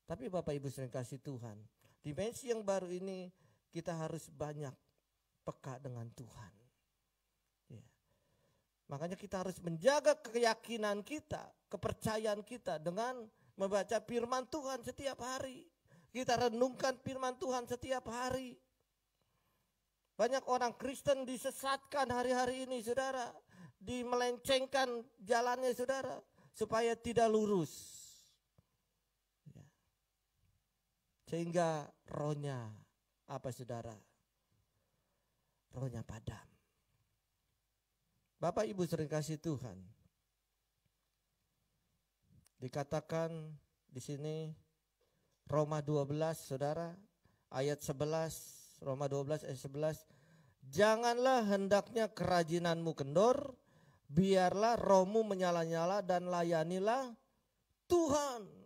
Tapi Bapak Ibu sering kasih Tuhan, dimensi yang baru ini kita harus banyak peka dengan Tuhan. Ya. Makanya kita harus menjaga keyakinan kita, kepercayaan kita dengan membaca firman Tuhan setiap hari. Kita renungkan firman Tuhan setiap hari. Banyak orang Kristen disesatkan hari-hari ini, saudara. Dimelencengkan jalannya, saudara, supaya tidak lurus. Ya. Sehingga rohnya saudara? Rohnya padam. Bapak Ibu sering kasih Tuhan. Dikatakan di sini Roma 12, saudara, ayat 11, Roma 12 ayat 11, Janganlah hendaknya kerajinanmu kendor, biarlah rohmu menyala-nyala dan layanilah Tuhan.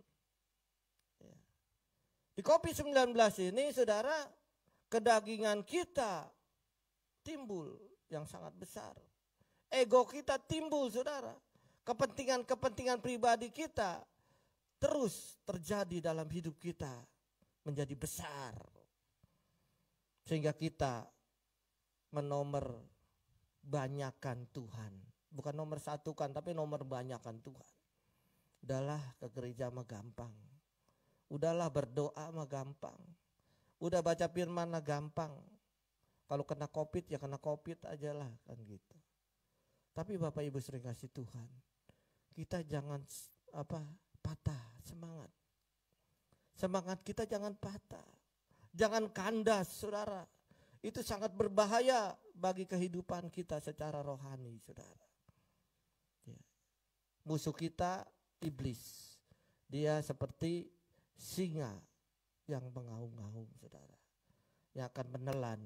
Di COVID-19 ini saudara, kedagingan kita timbul yang sangat besar. Ego kita timbul saudara. Kepentingan-kepentingan pribadi kita terus terjadi dalam hidup kita menjadi besar. Sehingga kita menomor banyakan Tuhan. Bukan nomor satukan tapi nomor banyakan Tuhan. Udahlah ke gereja mah gampang. Udahlah berdoa mah gampang. Udah baca firman mah gampang. Kalau kena COVID ya kena COVID aja lah kan gitu. Tapi Bapak Ibu sering kasih Tuhan, kita jangan patah semangat. Semangat kita jangan patah. Jangan kandas saudara. Itu sangat berbahaya bagi kehidupan kita secara rohani saudara. Ya. Musuh kita iblis. Dia seperti singa yang mengaum-ngaum saudara. Yang akan menelan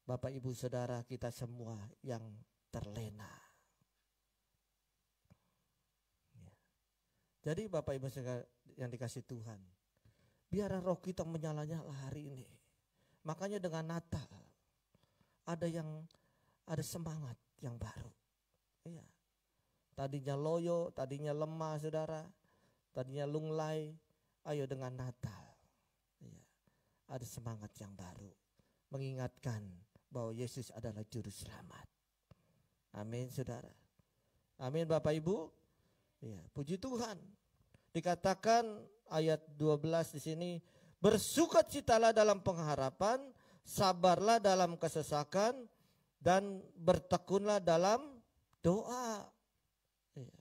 Bapak Ibu saudara kita semua yang terlena. Ya. Jadi Bapak Ibu saudara yang dikasih Tuhan, biar roh kita menyala-nyala hari ini. Makanya dengan Natal ada semangat yang baru. Iya. Tadinya loyo, tadinya lemah saudara, tadinya lunglai. Ayo dengan Natal, iya, ada semangat yang baru, mengingatkan bahwa Yesus adalah Juru Selamat. Amin saudara. Amin Bapak Ibu. Iya, puji Tuhan. Dikatakan ayat 12 di sini, bersukacitalah dalam pengharapan, sabarlah dalam kesesakan, dan bertekunlah dalam doa. Iya.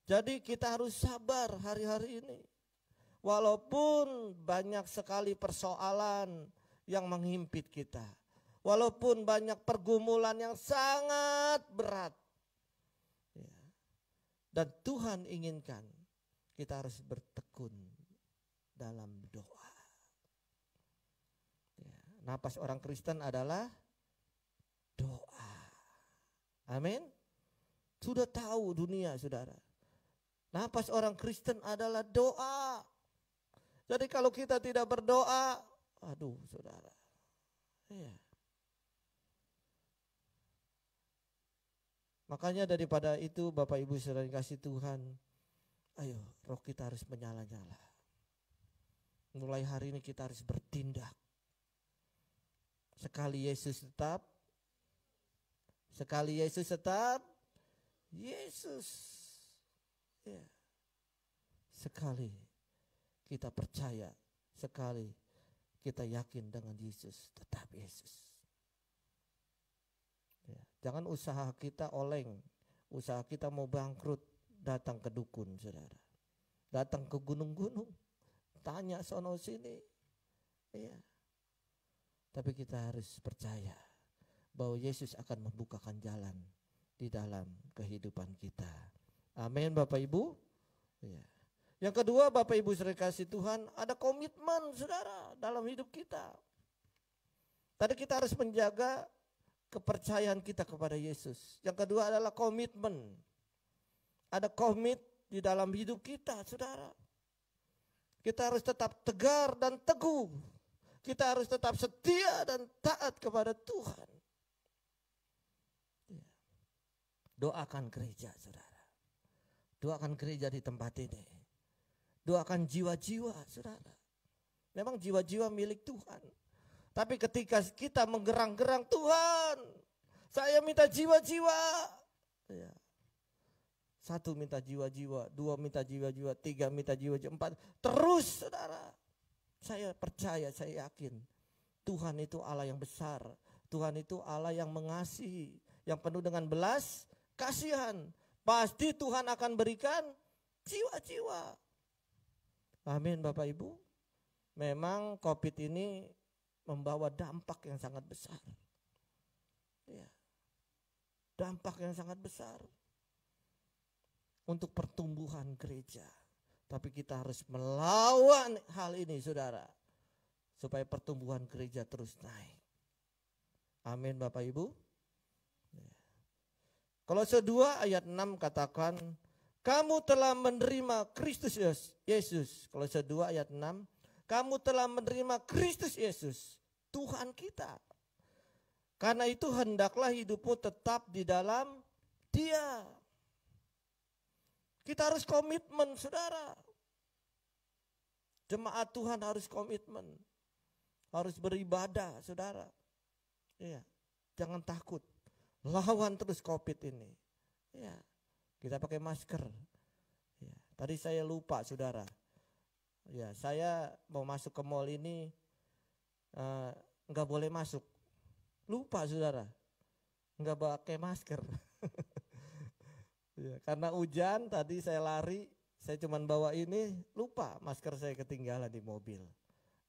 Jadi kita harus sabar hari-hari ini. Walaupun banyak sekali persoalan yang menghimpit kita. Walaupun banyak pergumulan yang sangat berat. Ya. Dan Tuhan inginkan kita harus bertekun dalam doa. Ya. Napas orang Kristen adalah doa. Amin. Sudah tahu dunia saudara. Napas orang Kristen adalah doa. Jadi kalau kita tidak berdoa, aduh saudara. Ya. Makanya daripada itu Bapak Ibu saudara kasih Tuhan, ayo roh kita harus menyala-nyala. Mulai hari ini kita harus bertindak. Sekali Yesus tetap, Yesus. Ya. Sekali kita percaya, sekali kita yakin dengan Yesus, tetap Yesus. Ya, jangan usaha kita oleng, usaha kita mau bangkrut, datang ke dukun saudara. Datang ke gunung-gunung, tanya sono sini. Ya. Tapi kita harus percaya bahwa Yesus akan membukakan jalan di dalam kehidupan kita. Amin Bapak Ibu. Ya. Yang kedua Bapak Ibu saudara kasih Tuhan, ada komitmen saudara dalam hidup kita. Tadi kita harus menjaga kepercayaan kita kepada Yesus. Yang kedua adalah komitmen. Ada komit di dalam hidup kita saudara. Kita harus tetap tegar dan teguh. Kita harus tetap setia dan taat kepada Tuhan. Doakan gereja saudara. Doakan gereja di tempat ini. Doakan jiwa-jiwa saudara. Memang jiwa-jiwa milik Tuhan. Tapi ketika kita menggerang-gerang, Tuhan saya minta jiwa-jiwa. Ya. 1 minta jiwa-jiwa, 2 minta jiwa-jiwa, 3 minta jiwa-jiwa, 4. Terus saudara. Saya percaya, saya yakin. Tuhan itu Allah yang besar. Tuhan itu Allah yang mengasihi. Yang penuh dengan belas kasihan. Pasti Tuhan akan berikan jiwa-jiwa. Amin Bapak Ibu. Memang COVID ini membawa dampak yang sangat besar. Ya. Dampak yang sangat besar untuk pertumbuhan gereja. Tapi kita harus melawan hal ini saudara. Supaya pertumbuhan gereja terus naik. Amin Bapak Ibu. Kolose 2 ayat 6 katakan, kamu telah menerima Kristus Yesus. Kolose 2 ayat 6, kamu telah menerima Kristus Yesus, Tuhan kita. Karena itu hendaklah hidupmu tetap di dalam Dia. Kita harus komitmen, saudara. Jemaat Tuhan harus komitmen. Harus beribadah, saudara. Iya, jangan takut. Lawan terus COVID ini. Ya, kita pakai masker. Ya, tadi saya lupa, saudara. Ya, saya mau masuk ke mall ini nggak boleh masuk. Lupa, saudara. Nggak pakai masker. Ya, karena hujan tadi saya lari, saya cuman bawa ini, lupa masker saya ketinggalan di mobil.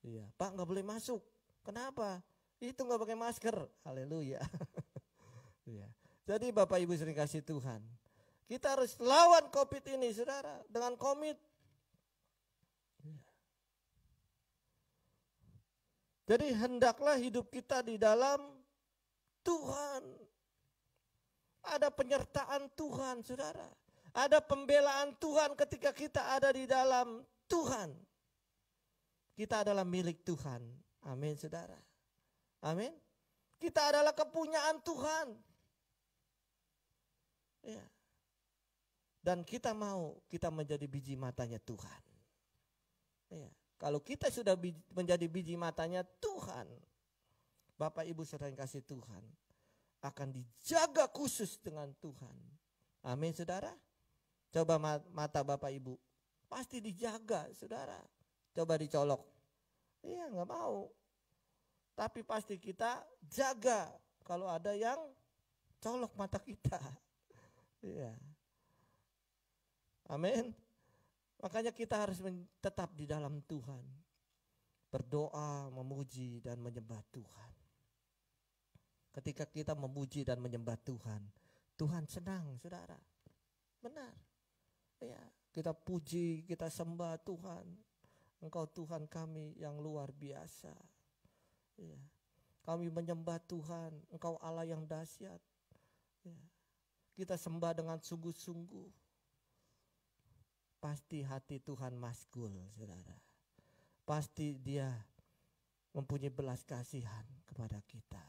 Ya, Pak nggak boleh masuk. Kenapa? Itu nggak pakai masker. Haleluya. Ya. Jadi Bapak Ibu sering kasih Tuhan, kita harus lawan COVID ini, saudara, dengan komit. Ya. Jadi hendaklah hidup kita di dalam Tuhan. Ada penyertaan Tuhan, saudara. Ada pembelaan Tuhan ketika kita ada di dalam Tuhan. Kita adalah milik Tuhan. Amin, saudara. Amin. Kita adalah kepunyaan Tuhan. Ya. Dan kita menjadi biji matanya Tuhan. Ya. Kalau kita sudah menjadi biji matanya Tuhan, Bapak Ibu saudara yang kasih Tuhan, akan dijaga khusus dengan Tuhan. Amin, saudara. Coba mata Bapak Ibu, pasti dijaga, saudara. Coba dicolok, iya nggak mau. Tapi pasti kita jaga kalau ada yang colok mata kita. Iya. Amin. Makanya kita harus tetap di dalam Tuhan. Berdoa, memuji dan menyembah Tuhan. Ketika kita memuji dan menyembah Tuhan, Tuhan senang, saudara. Benar. Ya, kita puji, kita sembah Tuhan. Engkau Tuhan kami yang luar biasa. Ya. Kami menyembah Tuhan, Engkau Allah yang dahsyat. Ya. Kita sembah dengan sungguh-sungguh. Pasti hati Tuhan masgul, saudara. Pasti Dia mempunyai belas kasihan kepada kita.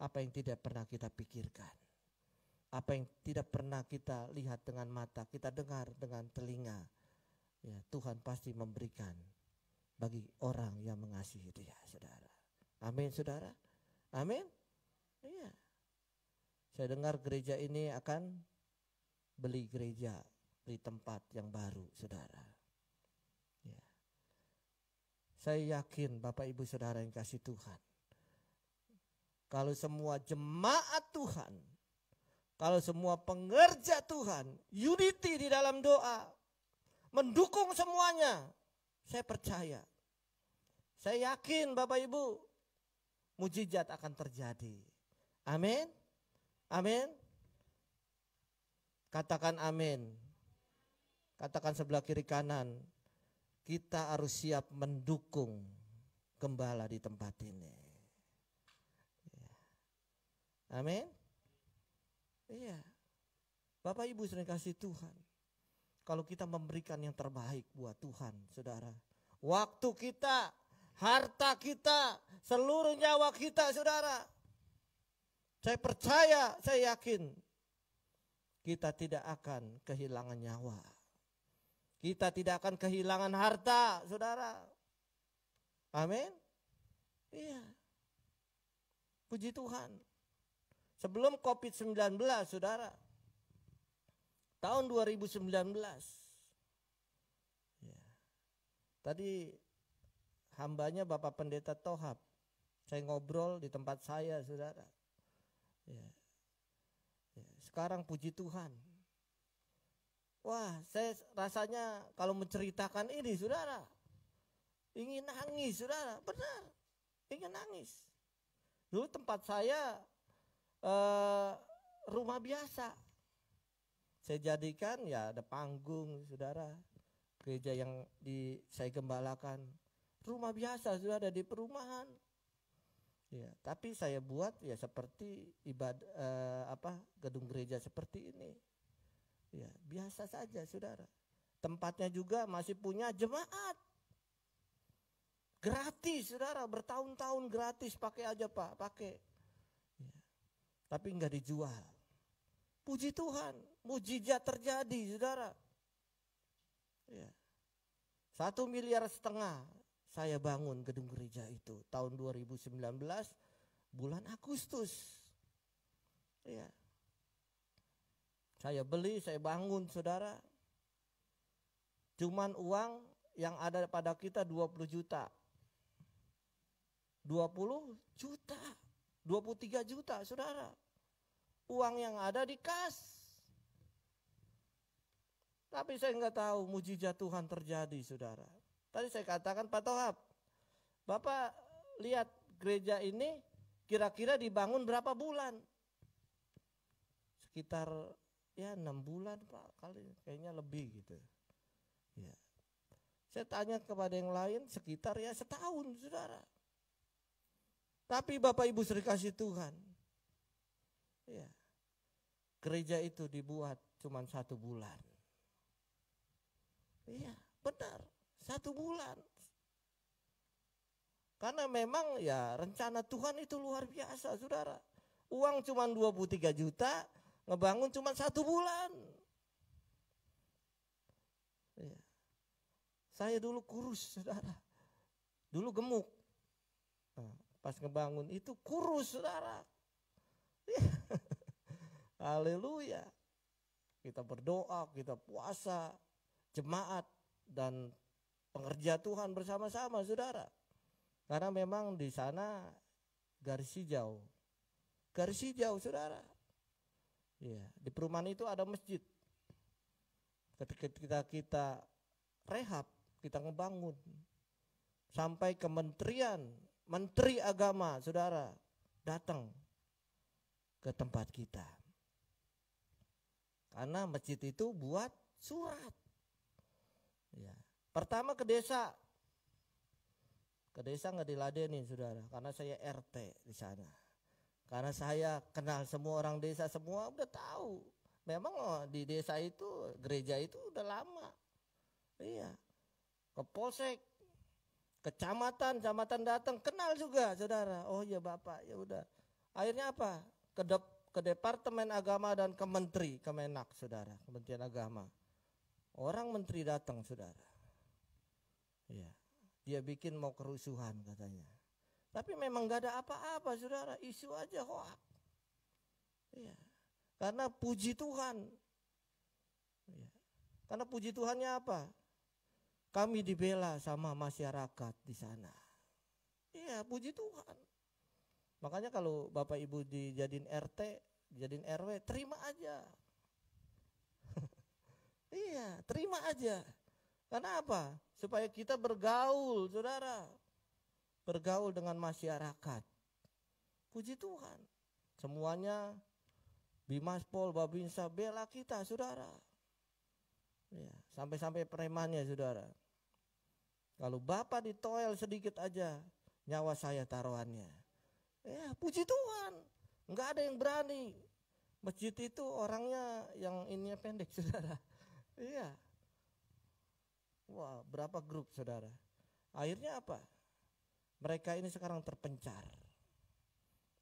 Apa yang tidak pernah kita pikirkan, apa yang tidak pernah kita lihat dengan mata, kita dengar dengan telinga, ya Tuhan pasti memberikan bagi orang yang mengasihi Dia, saudara. Amin, saudara. Amin. Iya. Saya dengar gereja ini akan beli gereja di tempat yang baru, saudara. Ya. Saya yakin Bapak Ibu saudara yang kasih Tuhan, kalau semua jemaat Tuhan, kalau semua pengerja Tuhan, unity di dalam doa, mendukung semuanya, saya percaya, saya yakin Bapak Ibu, mujizat akan terjadi. Amin. Amin. Katakan amin. Katakan sebelah kiri kanan, kita harus siap mendukung gembala di tempat ini. Amin. Iya. Bapak Ibu sering kasih Tuhan, kalau kita memberikan yang terbaik buat Tuhan, saudara, waktu kita, harta kita, seluruh nyawa kita, saudara, saya percaya, saya yakin kita tidak akan kehilangan nyawa. Kita tidak akan kehilangan harta, saudara. Amin. Iya. Puji Tuhan. Sebelum COVID-19, saudara, tahun 2019, ya, tadi hambanya Bapak Pendeta Tohab, saya ngobrol di tempat saya, saudara. Ya. Ya, sekarang puji Tuhan. Wah, saya rasanya kalau menceritakan ini, saudara, ingin nangis, saudara. Benar, ingin nangis. Dulu tempat saya rumah biasa. Saya jadikan ya ada panggung, saudara. Gereja yang saya gembalakan, rumah biasa, saudara, di perumahan. Ya, tapi saya buat ya seperti gedung gereja seperti ini. Ya, biasa saja saudara. Tempatnya juga masih punya jemaat. Gratis saudara, bertahun-tahun gratis, pakai aja Pak, pakai. Ya. Tapi enggak dijual. Puji Tuhan, mujizat terjadi saudara. Ya. 1,5 miliar saya bangun gedung gereja itu tahun 2019 bulan Agustus. Ya. Saya beli, saya bangun saudara. Cuman uang yang ada pada kita 20 juta. 20 juta, 23 juta saudara. Uang yang ada di kas. Tapi saya nggak tahu mujizat Tuhan terjadi saudara. Tadi saya katakan Pak Tohab, Bapak lihat gereja ini kira-kira dibangun berapa bulan? Sekitar ya 6 bulan Pak, kayaknya lebih gitu. Ya. Saya tanya kepada yang lain sekitar ya setahun saudara. Tapi Bapak Ibu sering kasih Tuhan. Ya. Gereja itu dibuat cuma 1 bulan. Iya benar, 1 bulan. Karena memang ya rencana Tuhan itu luar biasa saudara. Uang cuma 23 juta, ngebangun cuma 1 bulan. Ya. Saya dulu kurus saudara. Dulu gemuk. Nah, pas ngebangun itu kurus saudara. Ya. Haleluya. Kita berdoa, kita puasa, jemaat dan pengerja Tuhan bersama-sama saudara. Karena memang di sana garis hijau. Garis hijau saudara. Ya, di perumahan itu ada masjid. Ketika kita rehab, kita ngebangun. Sampai kementerian, menteri agama saudara datang ke tempat kita. Karena masjid itu buat surat. Ya. Pertama ke desa. Ke desa nggak diladenin saudara, karena saya RT di sana. Karena saya kenal semua orang desa, semua udah tahu. Memang di desa itu, gereja itu udah lama. Iya. Ke polsek, kecamatan datang, kenal juga saudara. Oh iya Bapak, ya udah. Akhirnya apa? Ke Departemen Agama dan ke Menteri, Kemenak saudara, Kementerian Agama. Orang menteri datang saudara. Ya, dia bikin mau kerusuhan katanya. Tapi memang gak ada apa-apa saudara, isu aja hoak. Ya, karena puji Tuhan. Ya, karena puji Tuhannya apa? Kami dibela sama masyarakat di sana. Iya, puji Tuhan. Makanya kalau Bapak Ibu dijadiin RT, dijadiin RW, terima aja. Iya, terima aja. Karena apa? Supaya kita bergaul, saudara. Bergaul dengan masyarakat. Puji Tuhan. Semuanya Bimaspol, Babinsa bela kita, saudara. Ya, sampai-sampai premannya, saudara. Kalau Bapak ditoel sedikit aja, nyawa saya taruhannya. Ya, puji Tuhan. Enggak ada yang berani. Masjid itu orangnya yang ininya pendek, saudara. Iya. Wah, berapa grup saudara. Akhirnya apa? Mereka ini sekarang terpencar.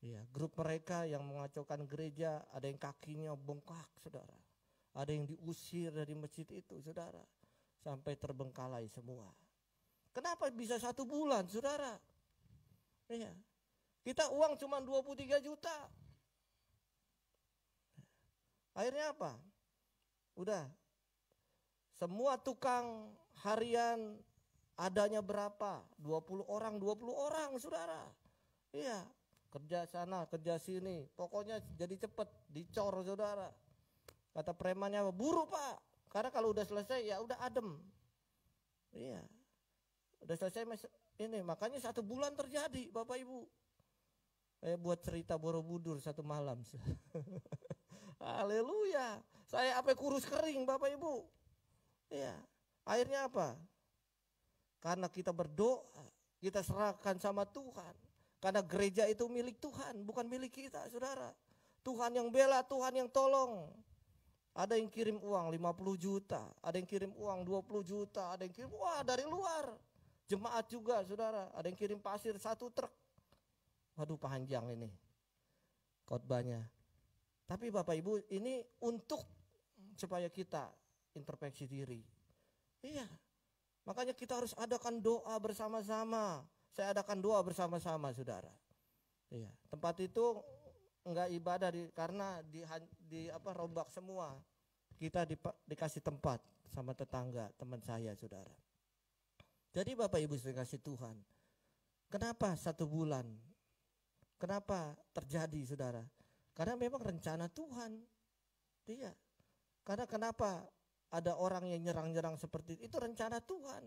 Iya, grup mereka yang mengacaukan gereja, ada yang kakinya bengkak saudara. Ada yang diusir dari masjid itu saudara. Sampai terbengkalai semua. Kenapa bisa 1 bulan saudara? Iya. Kita uang cuma 23 juta. Akhirnya apa? Udah. Semua tukang harian adanya berapa? 20 orang saudara. Iya, kerja sana, kerja sini. Pokoknya jadi cepet, dicor saudara. Kata premannya, buru Pak. Karena kalau udah selesai ya udah adem. Iya, udah selesai ini. Makanya 1 bulan terjadi Bapak Ibu. Buat cerita Borobudur 1 malam. Haleluya. Saya apa kurus kering Bapak Ibu. Ya, akhirnya apa? Karena kita berdoa, kita serahkan sama Tuhan. Karena gereja itu milik Tuhan, bukan milik kita, saudara. Tuhan yang bela, Tuhan yang tolong. Ada yang kirim uang 50 juta, ada yang kirim uang 20 juta, ada yang kirim dari luar. Jemaat juga, saudara. Ada yang kirim pasir 1 truk. Waduh, panjang ini khotbahnya. Tapi Bapak Ibu, ini untuk supaya kita introspeksi diri. Iya. Makanya kita harus adakan doa bersama-sama. Saya adakan doa bersama-sama, saudara. Iya. Tempat itu enggak ibadah karena rombak semua. Kita dikasih tempat sama tetangga, teman saya, saudara. Jadi Bapak Ibu dikasih Tuhan. Kenapa 1 bulan? Kenapa terjadi, saudara? Karena memang rencana Tuhan. Iya. Karena kenapa ada orang yang nyerang-nyerang seperti itu rencana Tuhan.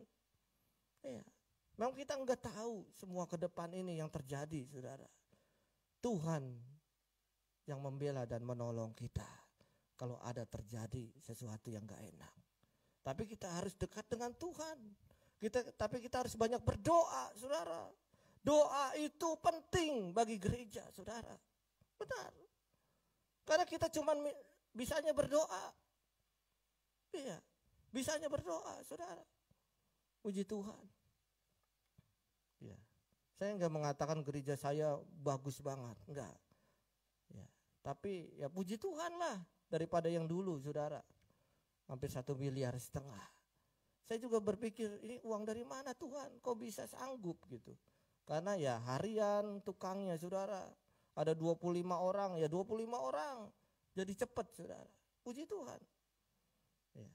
Iya. Memang kita enggak tahu semua ke depan ini yang terjadi, saudara. Tuhan yang membela dan menolong kita kalau ada terjadi sesuatu yang enggak enak. Tapi kita harus dekat dengan Tuhan. Tapi kita harus banyak berdoa, saudara. Doa itu penting bagi gereja, saudara. Benar. Karena kita cuma bisanya berdoa. Iya, bisanya berdoa, saudara. Puji Tuhan. Ya, saya enggak mengatakan gereja saya bagus banget, enggak. Ya, tapi ya puji Tuhan lah daripada yang dulu, saudara. Hampir 1,5 miliar. Saya juga berpikir ini uang dari mana Tuhan? Kok bisa sanggup gitu? Karena ya harian tukangnya, saudara. Ada 25 orang, ya 25 orang. Jadi cepat, saudara. Puji Tuhan. Ya.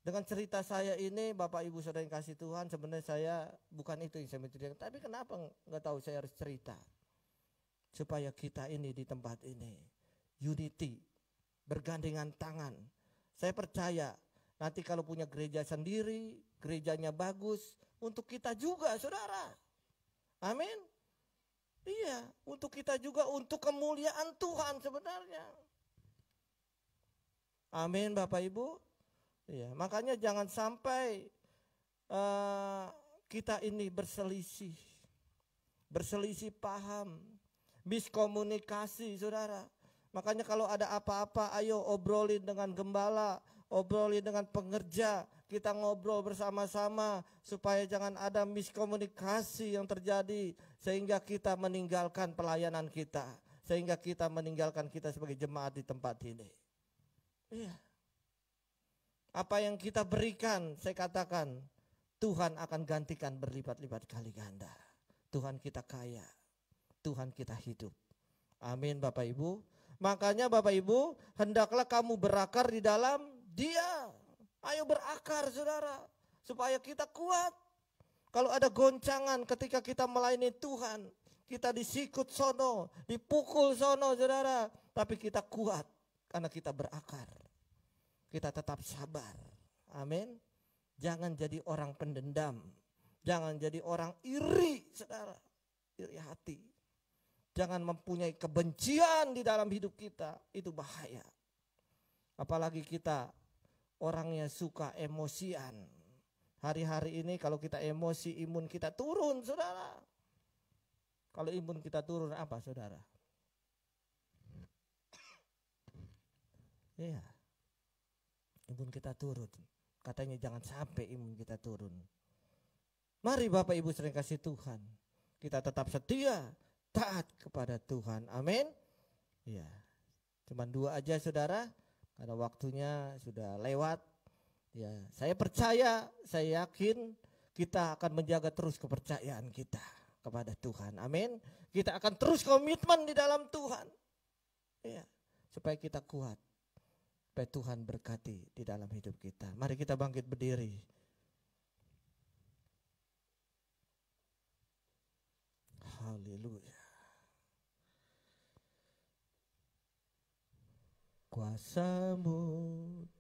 Dengan cerita saya ini, Bapak Ibu saudara yang kasih Tuhan, sebenarnya saya bukan itu yang saya menceritakan. Tapi kenapa nggak tahu saya harus cerita? Supaya kita ini di tempat ini unity, bergandengan tangan. Saya percaya nanti kalau punya gereja sendiri, gerejanya bagus, untuk kita juga, saudara. Amin. Iya, untuk kita juga, untuk kemuliaan Tuhan sebenarnya. Amin, Bapak Ibu. Ya, makanya jangan sampai kita ini berselisih paham, miskomunikasi, saudara. Makanya kalau ada apa-apa, ayo obrolin dengan gembala, obrolin dengan pengerja, kita ngobrol bersama-sama supaya jangan ada miskomunikasi yang terjadi sehingga kita meninggalkan pelayanan kita, sehingga kita meninggalkan kita sebagai jemaat di tempat ini. Iya. Apa yang kita berikan, saya katakan, Tuhan akan gantikan berlipat-lipat kali ganda. Tuhan kita kaya, Tuhan kita hidup. Amin, Bapak Ibu. Makanya Bapak Ibu, hendaklah kamu berakar di dalam Dia. Ayo berakar, saudara, supaya kita kuat. Kalau ada goncangan ketika kita melayani Tuhan, kita disikut sono, dipukul sono, saudara, tapi kita kuat karena kita berakar. Kita tetap sabar. Amin. Jangan jadi orang pendendam. Jangan jadi orang iri, saudara. Iri hati. Jangan mempunyai kebencian di dalam hidup kita. Itu bahaya. Apalagi kita orangnya suka emosian. Hari-hari ini kalau kita emosi, imun kita turun, saudara. Kalau imun kita turun apa, saudara? Iya. Imun kita turun. Katanya jangan sampai imun kita turun. Mari Bapak Ibu sering kasih Tuhan. Kita tetap setia, taat kepada Tuhan. Amin. Ya, cuman 2 aja, saudara. Karena waktunya sudah lewat. Ya, saya percaya, saya yakin kita akan menjaga terus kepercayaan kita kepada Tuhan. Amin. Kita akan terus komitmen di dalam Tuhan. Ya, supaya kita kuat. Supaya Tuhan berkati di dalam hidup kita. Mari kita bangkit berdiri. Haleluya. Kuasa-Mu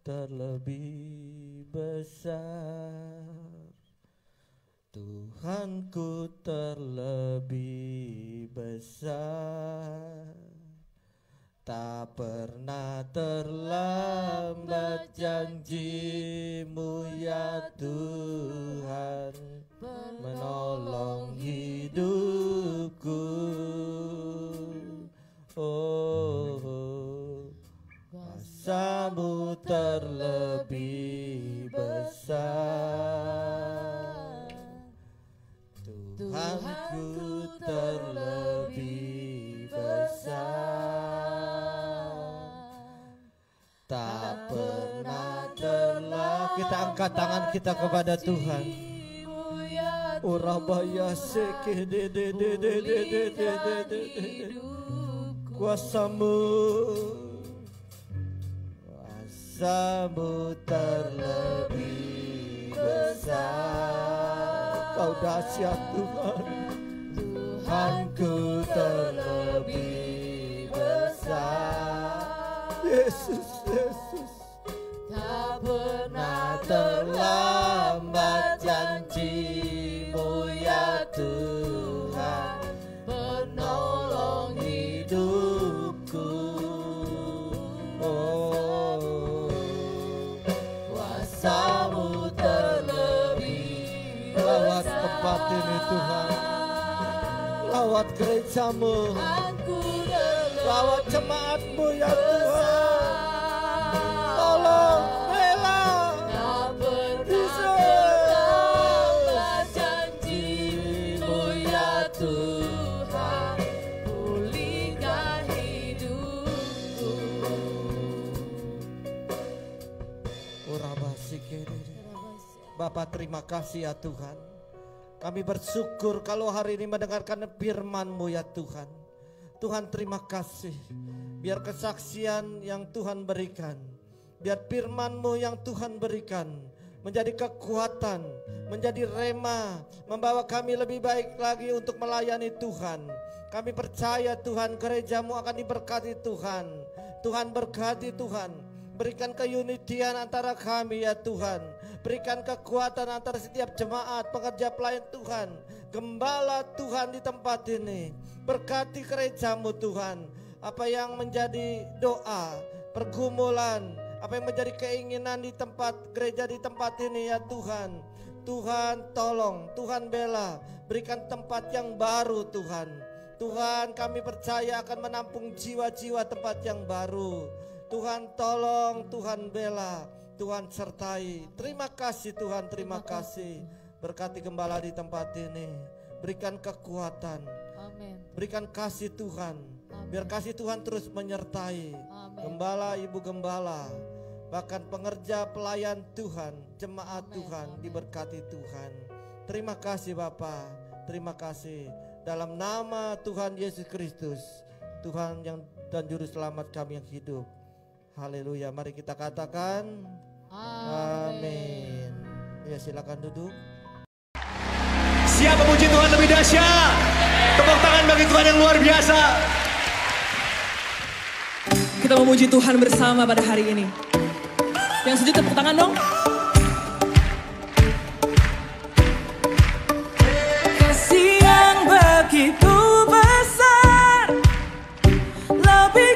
terlebih besar, Tuhanku terlebih besar. Tak pernah terlambat janji-Mu ya Tuhan, menolong hidupku. Kuasamu terlebih besar, Tuhanku terlebih besar. Tak pernah terlah. Kita angkat tangan kita kepada Tuhan. Urabaya seke de kuasamu, kuasamu terlebih besar. Kau dahsyat Tuhan, Tuhanku terlebih besar. Yesus, Yesus, tak pernah terlambat janji-Mu ya Tuhan, penolong hidupku. Oh, kuasa-Mu terlebih besar. Lawat tempat ini Tuhan, lawat gereja-Mu, lawat jemaat-Mu ya Tuhan. Tolong bela, bisa terlambat janji-Mu ya Tuhan, pulihkan hidupku. Bapa, terima kasih ya Tuhan. Kami bersyukur kalau hari ini mendengarkan firman-Mu ya Tuhan. Tuhan, terima kasih. Biar kesaksian yang Tuhan berikan, biar firman-Mu yang Tuhan berikan menjadi kekuatan, menjadi rema, membawa kami lebih baik lagi untuk melayani Tuhan. Kami percaya Tuhan, gereja-Mu akan diberkati Tuhan. Tuhan berkati Tuhan. Berikan keunitian antara kami ya Tuhan. Berikan kekuatan antara setiap jemaat, pekerja pelayan Tuhan, gembala Tuhan di tempat ini. Berkati gereja-Mu Tuhan. Apa yang menjadi doa, pergumulan, apa yang menjadi keinginan di tempat gereja di tempat ini ya Tuhan. Tuhan tolong, Tuhan bela, berikan tempat yang baru Tuhan. Tuhan, kami percaya akan menampung jiwa-jiwa tempat yang baru. Tuhan tolong, Tuhan bela, Tuhan sertai. Terima kasih Tuhan, terima kasih. Berkati gembala di tempat ini. Berikan kekuatan. Amin. Berikan kasih Tuhan. Amin. Biar kasih Tuhan terus menyertai. Amin. Gembala, ibu gembala, bahkan pengerja pelayan Tuhan, jemaat Amin. Tuhan, Amin. diberkati Tuhan. Terima kasih Bapa. Terima kasih. Dalam nama Tuhan Yesus Kristus, Tuhan yang dan juru selamat kami yang hidup. Haleluya. Mari kita katakan amin. Ya, silakan duduk. Siap memuji Tuhan lebih dahsyat. Tepuk tangan bagi Tuhan yang luar biasa. Kita memuji Tuhan bersama pada hari ini. Yang setuju tepuk tangan dong. Kasih yang begitu besar, lebih